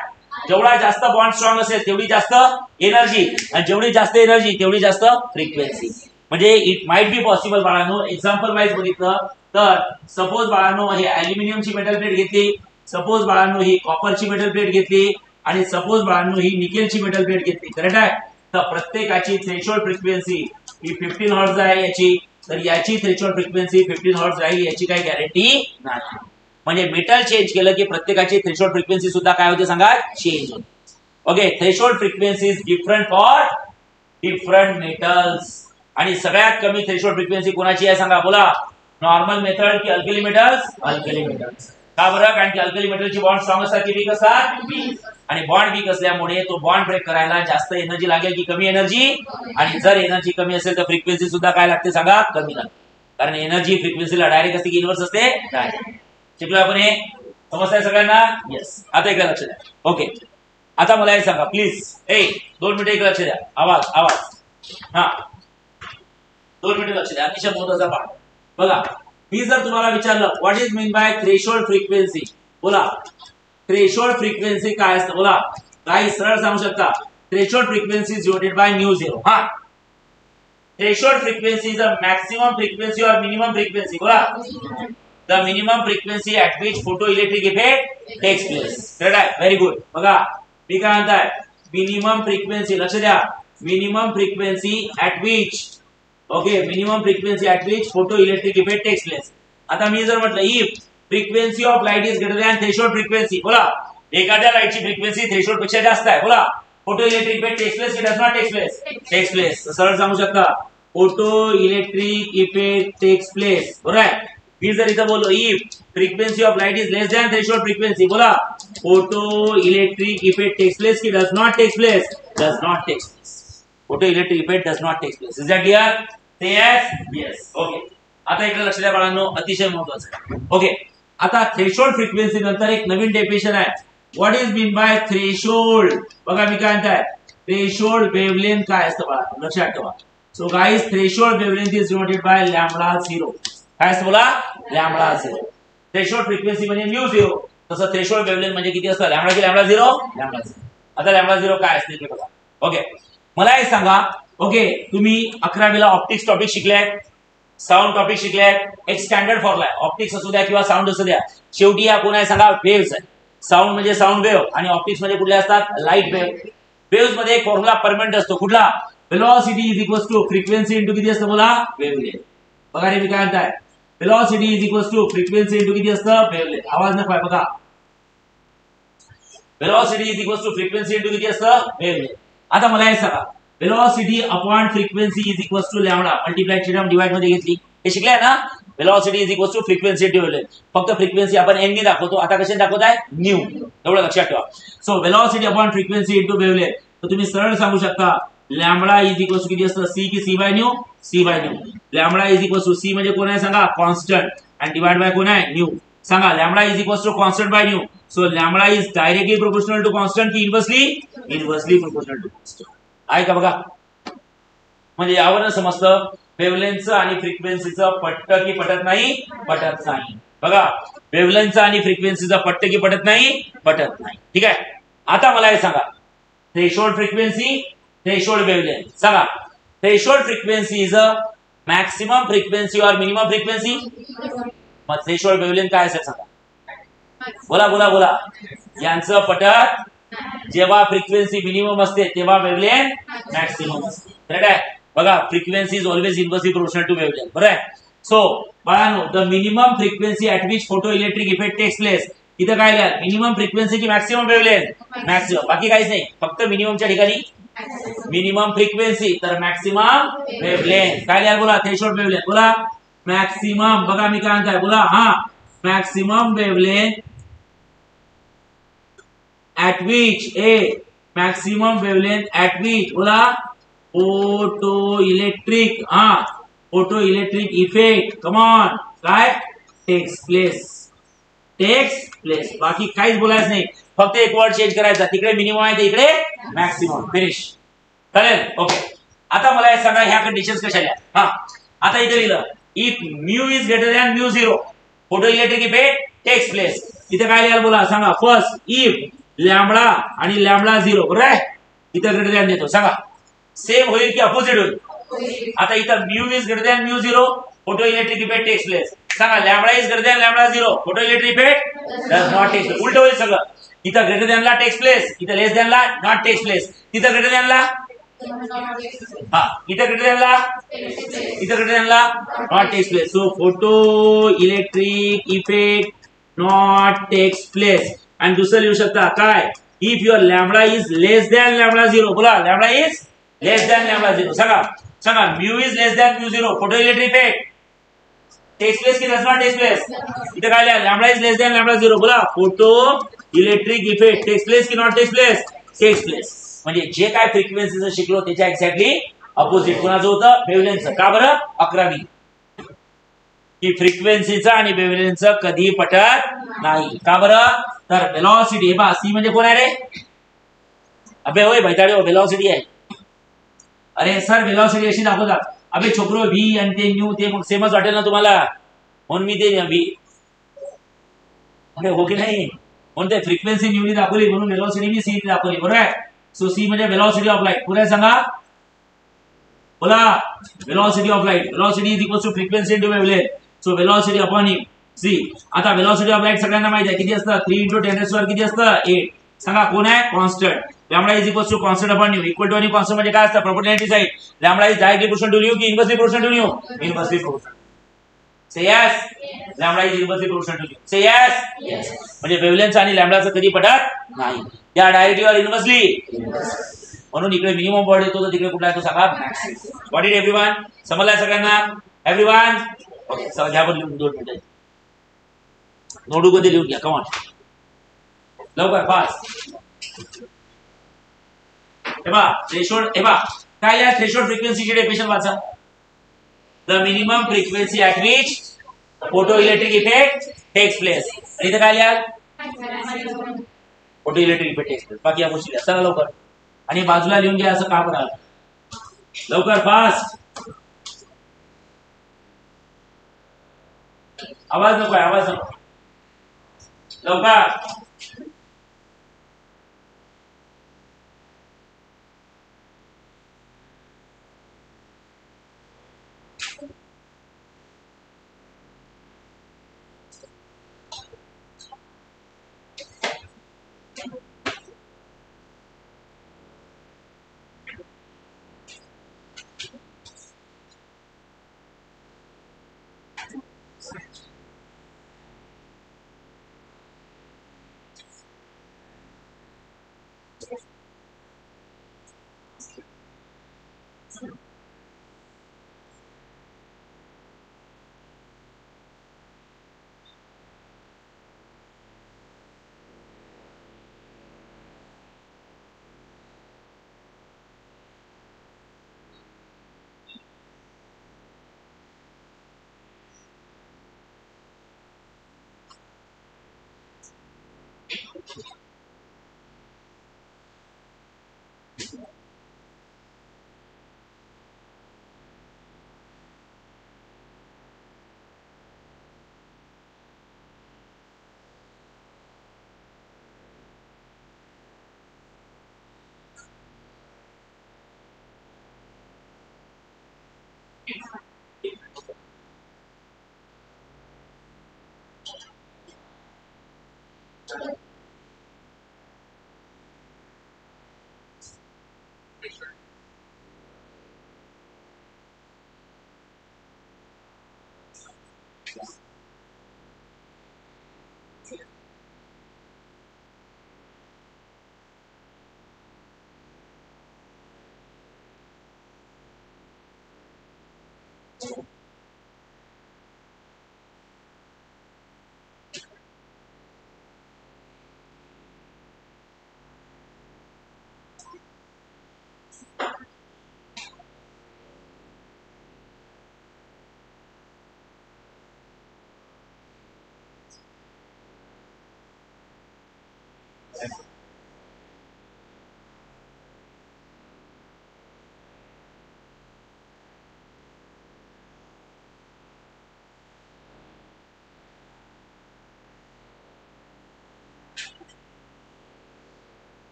जेवढा जास्त बॉन्ड स्ट्रॉंग असेल तेवढी जास्त एनर्जी आणि जेवढी जास्त एनर्जी तेवढी जास्त फ्रिक्वेन्सी. म्हणजे इट माइट बी पॉसिबल बाळांनो. एक्झाम्पल वाईज बघितलं तर सपोज बाळांनो ही अॅल्युमिनियमची मेटल प्लेट घेतली, सपोज बाळांनो ही कॉपरची मेटल प्लेट घेतली आणि सपोज बाळांनो ही निकेलची मेटल प्लेट घेतली. करेक्ट आहे? तर प्रत्येकाची थ्रेशोल्ड फ्रिक्वेन्सी ही 15 हर्ट्ज आहे याची. तर याची थ्रेशोल्ड फ्रिक्वेन्सी 15 हर्ट्ज राहील याची काही गॅरंटी नाही. म्हणजे मेटल चेंज केलं की प्रत्येकाची थ्रेशोल्ड फ्रिक्वेन्सी सुद्धा काय होते सांगा? चेंज होते. Okay. Threshold frequency is different for different metals. आणि सगळ्यात कमी थ्रेशोल्ड फ्रिक्वेन्सी कोणाची आहे सांगा? बोला. नॉर्मल मेथड की अल्कली मेटल्स? Alkali metals. का बरं? कारण की अल्कली मेटलची बॉन्ड स्ट्रॉंग असतात की वीक असतात? आणि बॉन्ड वीक असल्यामुळे तो बॉन्ड ब्रेक करायला जास्त एनर्जी लागेल की कमी एनर्जी? आणि जर एनर्जी कमी असेल तर फ्रिक्वेन्सी सुद्धा काय लागते सांगा? कमी लागते. कारण एनर्जी फ्रिक्वेन्सीला डायरेक्ट असते की इन्व्हर्स असते? डायरेक्ट. शिकलो आपण हे? समजतंय सगळ्यांना? येस. आता इकडे लक्ष द्या. ओके. आता मला हे सांगा प्लीज. 2 मिनिटं इकडे लक्ष द्या. आवाज आवाज. हा 2 मिनिटं लक्ष द्या. अतिशय महत्त्वाचा पाठ. बघा मी जर तुम्हाला विचारलं what is mean by threshold frequency? बोला. थ्रेशोल्ड फ्रिक्वेन्सी काय असतं? बोला. काही सरळ सांगू शकता? Threshold frequency is divided by μ0. हा threshold frequency is a maximum frequency और मिनिमम फ्रिक्वेन्सी. बोला. The minimum frequency at which photoelectric effect takes place. Correct आहे? Very good. बघा मी काय म्हणताय? Minimum frequency. लक्ष द्या. Minimum frequency at which, okay, minimum frequency at which photoelectric effect takes place. आता मी जर म्हटलं if frequency of light is greater than threshold frequency, बोला एखाद्या लाईटची फ्रिक्वेन्सी थ्रेशोल्ड पेक्षा जास्त आहे. बोला. फोटोइलेक्ट्रिक इफेक्ट टेक्स प्लेस की does not takes place? Takes place. सरळ सांगू शकता फोटोइलेक्ट्रिक इफेक्ट टेक्स प्लेस. बरोबर आहे? मी जर इथं बोललो if frequency of light is less than threshold frequency, बोला photo electric effect takes place की does not takes place? Does not takes place. Photo electric effect does not take place. Is that clear? Say yes. Yes. Okay. आता इकडे लक्ष द्या बाळांनो, अतिशय महत्त्वाचं. Okay, आता थ्रेशोल्ड फ्रिक्वेन्सी नंतर एक नवीन डेफिनेशन आहे. What is mean by threshold? बघा मी काय म्हणताय, थ्रेशोल्ड वेवलेंथ काय असतं बाळा, लक्षात ठेवा. So guys, threshold wavelength is denoted by lambda 0. काय असतं बोला? लॅम्बडा 0. थ्रेशोल्ड फ्रिक्वेन्सी म्हणजे म्यू 0. तसं थ्रेशोल्ड वेवलेंथ म्हणजे किती असतं? लॅम्बडा की लॅम्बडा 0? लॅम्बडा 0. आता लॅम्बडा 0 काय असते ते बघा. ओके, मला हे सांगा. ओके, तुम्ही 11वीला ऑप्टिक्स टॉपिक शिकलाय, साऊंड टॉपिक शिकलाय. एक स्टँडर्ड फॉर्म्युला आहे, ऑप्टिक्स असू द्या किंवा साऊंड असू द्या, शेवटी या कोण आहे सांगा? वेव्हज आहे. साऊंड म्हणजे साऊंड वेव्ह आणि ऑप्टिक्स म्हणजे कुठले असतात? Light wave. वेव्हज मध्ये एक फॉर्म्युला परमनंट असतो, कुठला? Velocity is equals to frequency into किती असतं बोला? वेव्हलेंथ. बघा रे मी काय म्हणताय, velocity is equals to frequency into किती असतं? वेव्हलेंथ. आवाज नको आहे बघा. Velocity is equals to frequency into किती असतं? वेव्हलेंथ. आता मला हे सांगा, velocity upon frequency is equals to lambda multiply term divide मध्ये घेतली, हे शिकलाय ना? Velocity is equals to frequency into wavelength. फक्त फ्रिक्वेन्सी आपण n ने दाखवतो, आता कशाने दाखवताय? न्यू. एवढं लक्षात ठेवा. So velocity upon frequency into wavelength, तर तुम्ही सरळ सांगू शकता लॅम्बडा इज इक्वल्स टू किती असतं? c की c by nu? c by nu. Lambda is equals to c म्हणजे कोण आहे सांगा? कॉन्स्टंट. आणि डिवाइड बाय कोण आहे? न्यू. सांगा, lambda is equals to constant by nu. So lambda is directly proportional to constant की inversely? Inversely proportional to constant. आहे का बघा? म्हणजे यावरून समजतं वेव्हलेंथचं आणि फ्रिक्वेन्सीचं पटतं की पटत नाही? पटत नाही. बघा, वेव्हलेंथचं आणि फ्रिक्वेन्सीचं पटतं की पटत नाही? पटत नाही. ठीक आहे. आता मला हे सांगा, थ्रेशोल्ड फ्रिक्वेन्सी, थ्रेशोल्ड वेव्हलेंथ. सांगा, threshold frequency is a maximum frequency और मिनिमम फ्रिक्वेन्सी. मग थ्रेशोल्ड वेव्हलेंथ काय असेल सांगा? बोला बोला बोला. यांचं पटत, जेव्हा फ्रिक्वेन्सी मिनिमम असते तेव्हा वेव्हलेंथ मॅक्सिमम असते. करेक्ट आहे? बघा, frequency is always inversely proportional to wavelength. बरोबर आहे? सो बाळांनो, the minimum frequency at which photo electric effect takes place. इथं काय लिहा? मिनिमम फ्रिक्वेन्सी की मॅक्सिमम वेव्हलेंथ? मॅक्सिमम. बाकी काहीच नाही, फक्त मिनिममच्या ठिकाणी मिनिमम फ्रिक्वेन्सी तर मॅक्सिमम वेव्हलेंथ. काय लिहा बोला? Threshold wavelength. बोला मॅक्सिमम. बघा मी काय म्हणताय, बोला. हा, maximum wavelength at which maximum wavelength at which बोला photoelectric photoelectric effect come on काय takes place. बाकी काहीच बोलायचं नाही, फक्त एक वर्ड चेंज करायचा. तिकडे मिनिमम आहे तर इकडे मॅक्सिमम. फिनिश. चालेल? ओके. आता मला हे सांगा, ह्या कंडिशन्स कशा लिहा? आता इथे लिहिलं, if mu is greater than mu 0 photoelectric effect takes place. इथे काय लिहाल बोला? सांगा. फर्स्ट, इफ लॅम्बडा आणि लॅम्बडा 0 बरोबर आहे, इथं ग्रेटर दॅन देतो. सांगा, सेम होईल की अपोजिट होईल? आता इथं mu is greater than mu 0 photo electric effect takes place. सांगा, lambda is greater than lambda 0 photo electric effect does not takes place. उलट होईल सगळं. इथं ग्रेटर दॅन ला टेक्स प्लेस, इथं लेस दॅन ला नॉट टेक्स प्लेस. तिथं greater than ला इथं ग्रेटर दॅन ला इथं ग्रेटर दॅन ला not takes place. So photo electric effect not takes place. आणि दुसरं लिहू शकता काय? If your lambda is less than lambda 0. बोला, lambda is less than lambda 0. सांगा mu is less than mu 0 photo electric effect takes place की does not takes place? इथे काय लिहा? Lambda is less than lambda 0. बोला, photo electric effect takes place की not takes place? Takes place. म्हणजे जे काय फ्रिक्वेन्सीचं शिकलो त्याच्या एक्झॅक्टली अपोजिट कोणाचं होतं? वेव्हलेंथचं. का बरं? 11वी की फ्रिक्वेन्सीचं आणि वेव्हलेंथचं कधी पटत नाही. का बरं? तर वेलोसिटी, हे पहा, सी म्हणजे कोण आहे रे? अबे होय भैताडे, वेलोसिटी आहे. अरे सर, वेलोसिटी अशी दाखवतात. अबे छोकरो, व्ही आणि ते न्यू ते सेमच वाटेल ना तुम्हाला, म्हणून मी ते व्ही हो की नाही? म्हणून ते फ्रिक्वेन्सी न्यूली दाखवली, म्हणून वेलोसिटी मी सी दाखवली. बरोबर आहे? सो सी म्हणजे वेलोसिटी ऑफ लाईट. पुढे सांगा, बोला velocity of light. Velocity is equal to frequency into wavelength. So velocity upon E c. आता वेलोसिटी ऑफ लाईट सगळ्यांना माहिती आहे किती असतं? 3 × 10⁻⁴ किती असतं? 8. सांगा, कोण आहे? Constant. Lambda is equal to constant upon nu. Equal to आणि कॉन्स्टंट म्हणजे काय असतं? Proportionality side. Lambda is directly proportional to nu की inversely proportional to nu? Inversely proportional. Say yes. Lambda is inversely proportional to nu. Say yes. Yes. म्हणजे wavelength आणि लॅम्बडाचं कधी पटत नाही. या डायरेक्टली और इनवर्सली. म्हणून इकडे मिनिमम वर्ड येतो, तर तिकडे कुठला आहे तो सांगा? मॅक्सिमम. What it everyone? समजलाय सगळ्यांना? एव्हरीवन? ओके, चला घ्या बरं लिहून 2 मिनिटं. नोटबुक मध्ये लिहून घ्या. कम ऑन, लवकर, फास्ट. हे बा थ्रेशोल्ड. हे बा काय लिहा थ्रेशोल्ड फ्रिक्वेन्सीची डेफिनेशन वाचा. The minimum frequency at which photo electric effect takes place. इथं काय लिहा photo electric effect takes place. बाकी या गोष्टी लिहा चला लवकर. आणि बाजूला लिहून घ्या असं काम करा लवकर फास्ट. आवाज नको आवाज नको लवकर.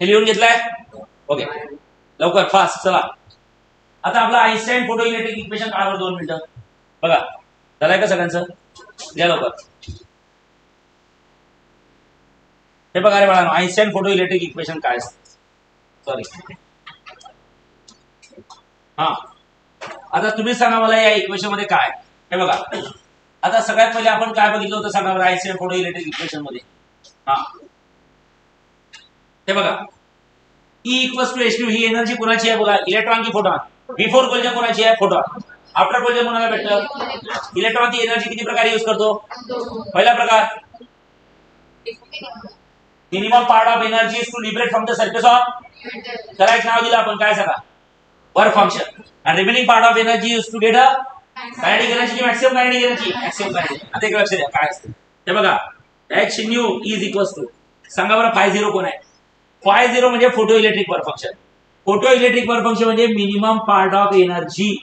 हे लिहून घेतलाय. ओके लवकर फास्ट चला. आता आपला आइन्स्टाईन फोटो इलेक्ट्रिक इक्वेशन काढावर 2 मिनिटं बघा. झालंय का सगळ्यांचं? द्या लवकर. हे बघा रे बाळांनो, आइन्स्टाईन फोटो इलेक्ट्रिक इक्वेशन काय असतं? सॉरी हा आता तुम्ही सांगा मला या इक्वेशन मध्ये काय. हे बघा आता सगळ्यात पहिले आपण काय बघितलं होतं सांगा मला आइन्स्टाईन फोटो इलेक्ट्रिक इक्वेशन मध्ये. हा हे बघा E इक्वल्स टू H ही एनर्जी कोणाची आहे बघा? इलेक्ट्रॉन की फोटॉन? बिफोर कोल्जन कोणाची आहे? फोटॉन. आफ्टर कोल्जन कोणाला भेटतं? इलेक्ट्रॉन ची एनर्जी किती प्रकारे यूज करतो? पहिला प्रकार minimum part of energy is to liberate from the surface of. त्याला एक नाव दिलं आपण काय सांगा? Work function. आणि remaining part of energy is to get a kinetic energy की maximum kinetic energy? Maximum kinetic. आता एक लक्ष द्या काय असतं ते बघा. H nu is equals to सांगा बरं φ0 कोण आहे? φ0 म्हणजे photo electric work function. Photo electric work function म्हणजे मिनिमम पार्ट ऑफ एनर्जी.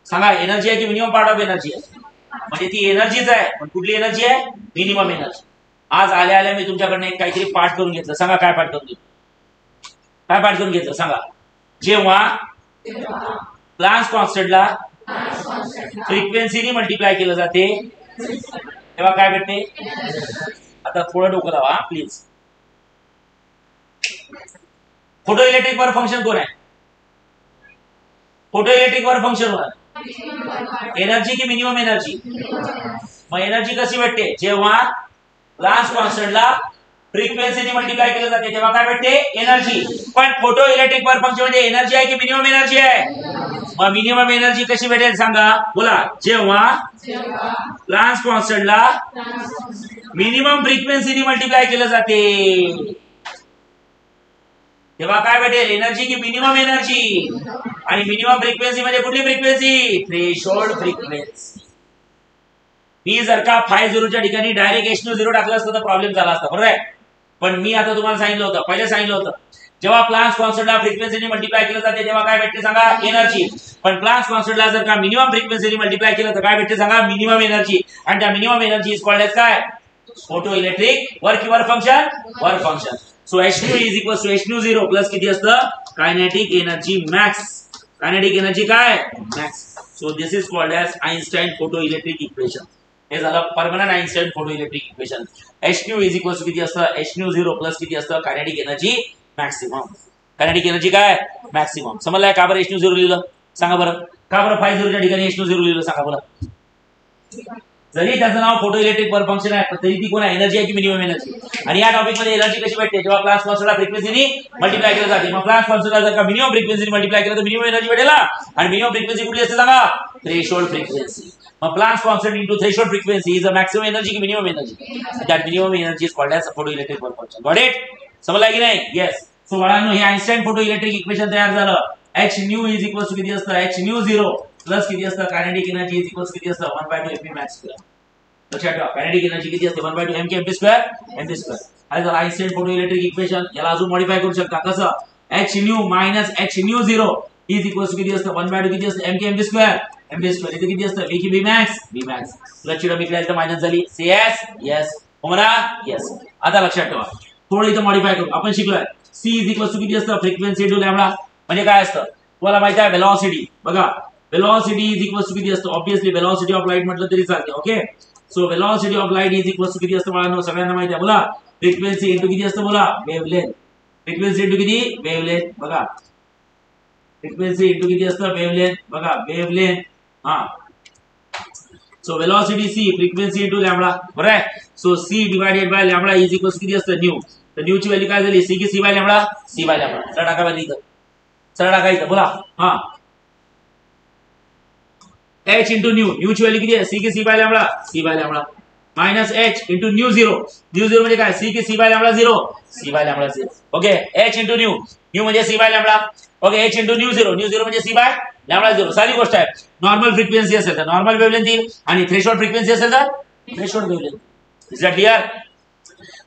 सांगा एनर्जी आहे की मिनिमम पार्ट ऑफ एनर्जी आहे? म्हणजे ती एनर्जीच आहे पण कुठली एनर्जी आहे? Minimum energy. आज आल्या आल्या मी तुमच्याकडनं एक काहीतरी पाठ करून घेतलं. सांगा काय पाठ करून घेतलं? काय पाठ करून घेतलं सांगा? जेव्हा प्लॅंक्स कॉन्स्टंटला फ्रिक्वेन्सीने मल्टिप्लाय केलं जाते तेव्हा काय भेटते? आता थोडं डोकं लावा please. Photo electric work function कोण आहे? फोटो इलेक्ट्रिक वर्क फंक्शन होणार एनर्जी की मिनिमम एनर्जी? मग एनर्जी कशी भेटते? जेव्हा प्लॅंक्स कॉन्स्टंटला फ्रिक्वेन्सीने मल्टिप्लाय केलं जाते तेव्हा काय भेटते? एनर्जी. पण फोटो इलेक्ट्रिक वर्क फंक्शन मध्ये एनर्जी आहे की मिनिमम एनर्जी आहे? मग मिनिमम एनर्जी कशी भेटेल सांगा? बोला. जेव्हा प्लॅंक्स कॉन्स्टंटला मिनिमम फ्रिक्वेन्सीने मल्टिप्लाय केलं जाते तेव्हा काय भेटेल? एनर्जी की मिनिमम एनर्जी? आणि मिनिमम फ्रिक्वेन्सी म्हणजे कुठली फ्रिक्वेन्सी? Threshold frequency. मी जर का φ0 च्या ठिकाणी डायरेक्ट H0 टाकलं असतं तर प्रॉब्लेम झाला असता बरोबर आहे. पण मी आता तुम्हाला सांगितलं होतं पहिले सांगितलं होतं जेव्हा प्लॅंक्स कॉन्स्टंटला फ्रिक्वेन्सीने मल्टिप्लाय केलं जाते तेव्हा काय भेटते सांगा? एनर्जी. पण प्लॅंक्स कॉन्स्टंटला जर का मिनिमम फ्रिक्वेन्सीने मल्टिप्लाय केलं तर काय भेटते सांगा? Minimum energy. आणि त्या minimum energy is called as काय? Photo electric work function. Work function. So H2 is equals to H0 plus किती असतं? Kinetic energy max. Kinetic energy काय? Max. So this is called as Einstein photo electric equation. हे झालं permanent Einstein photo electric equation. H2 is equals to किती असतं? H0 plus किती असतं? Kinetic energy maximum. Kinetic energy काय? Maximum. समजलाय का बरं H0 लिहिलं? सांगा बरं का बरं φ0 च्या ठिकाणी H0 लिहिलं सांगा बरं? जरी त्याचं नाव फोटो इलेक्ट्रिक वर्क फंक्शन आहे तरी ती कोण आहे? एनर्जी आहे की मिनिमम एनर्जी? आणि या टॉपिक मध्ये एनर्जी कशी भेटते? जेव्हा प्लॅंक्स कॉन्स्टंटला फ्रिक्वेन्सीने मल्टिप्लाय केलं जाते. मग प्लॅंक्स कॉन्स्टंटला जर का मिनिमम फ्रिक्वेन्सीने मल्टिप्लाय केलं तर मिनिमम एनर्जी भेटेल. आणि मिनिमम फ्रिक्वेन्सी कुठली असते सांगा? Threshold frequency. मग Planck's constant into threshold frequency is a maximum energy की minimum energy. That minimum energy is called as photoelectric work function. Got it? समजला की नाही? Yes. So बाळांनो हे आइन्स्टाईन फोटोइलेक्ट्रिक इक्वेशन तयार झालं. h nu is equals to किती असतं? h nu 0 प्लस किती असतं? कायनेटिक एनर्जी is equals किती असतं? 1/2 mv max square. लक्षात ठेवा कायनेटिक एनर्जी किती असते? 1/2 mk mv square mv square. आणि जर आइन्स्टाईन फोटोइलेक्ट्रिक इक्वेशन याला अजून मॉडिफाय करू शकता कसं? h nu minus h nu 0 is equals to किती असतं? 1/2 किती असतं? mk mv square mv square. इथे किती असतं? v की v max v max. लक्षात ठेवा इकडे इथं मायनस झाली. cs yes हो म्हणा yes. आता लक्षात ठेवा थोडं इथं मॉडिफाय करू. आपण शिकलोय c is equals to किती असतं? Frequency into lambda. म्हणजे काय असतं? तुम्हाला माहिती आहे वेलोसिटी. बघा वेलोसिटी इज इक्वल्स टू किती असतं? ऑब्वियसली वेलोसिटी ऑफ लाईट म्हटलं तरी चालते. Okay so velocity of light is equals to किती असतं बाळांनो? सगळ्यांना माहिती आहे. बोला फ्रिक्वेन्सी इनटू किती असतं? बोला वेव्हलेंथ. फ्रिक्वेन्सी इनटू किती? वेव्हलेंथ. बघा फ्रिक्वेन्सी इनटू किती असतं? वेव्हलेंथ. बघा वेव्हलेंथ. हा so velocity c frequency into lambda. बरोबर आहे. So c divided by lambda is equals किती असतं? न्यू. तर न्यू ची व्हॅल्यू काय झाली? c की c by lambda c by lambda. सरळ टाका व्हॅल्यू इथं. सरळ टाकायचं. बोला हा h into न्यू. न्यू ची व्हॅल्यू किती आहे? c की c by lambda c by lambda minus h into nu 0. Nu 0 म्हणजे काय? c की c by lambda 0 c by lambda 0. Okay h into nu. Nu म्हणजे c by lambda. Okay h into nu 0. Nu 0 म्हणजे c by lambda 0. सारी गोष्ट आहे. Normal frequency असेल तर नॉर्मल वेव्हलेंथ येईल आणि थ्रेशोल्ड फ्रिक्वेन्सी असेल तर threshold wavelength. Is that clear?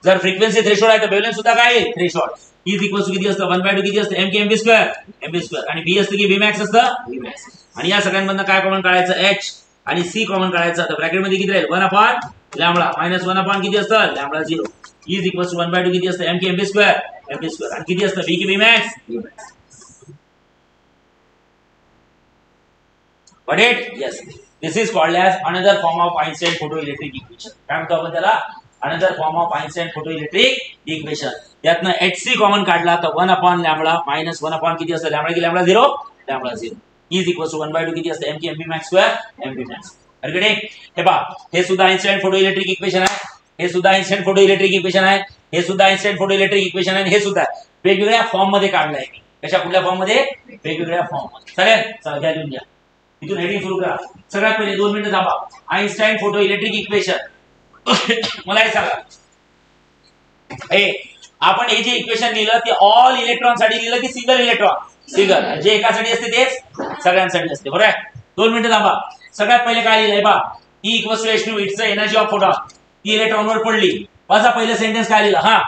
जर फ्रिक्वेन्सी थ्रेशोल्ड आहे तर वेव्हलेंथ सुद्धा काय येईल? थ्रेशोल्ड. इज इक्वल्स टू किती असतं? 1/2 किती असतं? mk mv square mv square. आणि v असतं की v max असतं v max. आणि या सगळ्यांमधनं काय कॉमन काढायचं? h आणि c कॉमन काढायचं. तर ब्रॅकेट मध्ये किती राहील? 1 अपॉन लॅम्बडा मायनस 1 अपॉन किती असतं? लॅम्बडा 0 इज इक्वल्स टू 1/2 किती असतं? mk mv square mv square. आणि किती असतं? v की v max v max. Got it? Yes. This is called as another form of Einstein photoelectric equation. काय म्हणतो आपण त्याला? Another form of Einstein photoelectric equation. यातनं hc कॉमन काढला तर 1 अपॉन लॅम्बडा मायनस 1 अपॉन किती असतं? लॅम्बडा की lambda 0 lambda 0 is equals to 1/2 किती असतं? mk mv max square mv max. बरोबर. हे पहा हे सुद्धा आइन्स्टाईन फोटोइलेक्ट्रिक इक्वेशन आहे. हे सुद्धा आइन्स्टाईन फोटोइलेक्ट्रिक इक्वेशन आहे. हे सुद्धा आइन्स्टाईन फोटोइलेक्ट्रिक इक्वेशन आहे. हे सुद्धा वेगवेगळ्या फॉर्म मध्ये काढलंय. कशा कुठल्या फॉर्म मध्ये? वेगवेगळ्या फॉर्म मध्ये. चालेल चला घ्या लिहून घ्या. इथून हेडिंग सुरू करा. सगळ्यात पहिले 2 मिनिटं थांबा. आइन्स्टाईन फोटोइलेक्ट्रिक इक्वेशन मला हे सांगा. आपण हे जे इक्वेशन लिहिलं ते ऑल इलेक्ट्रॉन साठी लिहिलं की सिंगल इलेक्ट्रॉन? सिंगल. जे एकासाठी असते तेच सगळ्यांसाठी असते. बरोबर आहे. 2 मिनिटं थांबा. सगळ्यात पहिले काय लिहिलंय पहा. E equals to h nu it's the energy of photon. ती इलेक्ट्रॉनवर पडली. वाचा पहिलं सेंटेन्स काय लिहिलं? हा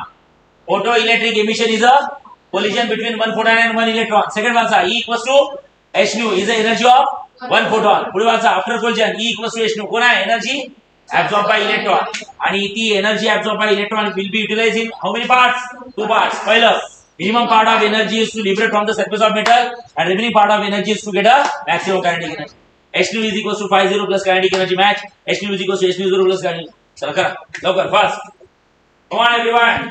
photo electric emission is a collision between one photon and one electron. Second वाचा E equals to h nu is the energy of one photon. पुढे वाचा after collision E equals to h nu कोण आहे? Energy absorbed by electron. आणि ती energy absorbed by electron will be utilized in how many parts? 2 parts. पहिलं minimum part of energy is to liberate from the surface of metal and remaining part of energy is to get a maximum kinetic energy. h nu is equals to 50 plus kinetic energy match. h nu is equals to h nu 0 plus kinetic. चला करा लवकर fast. Come on everyone.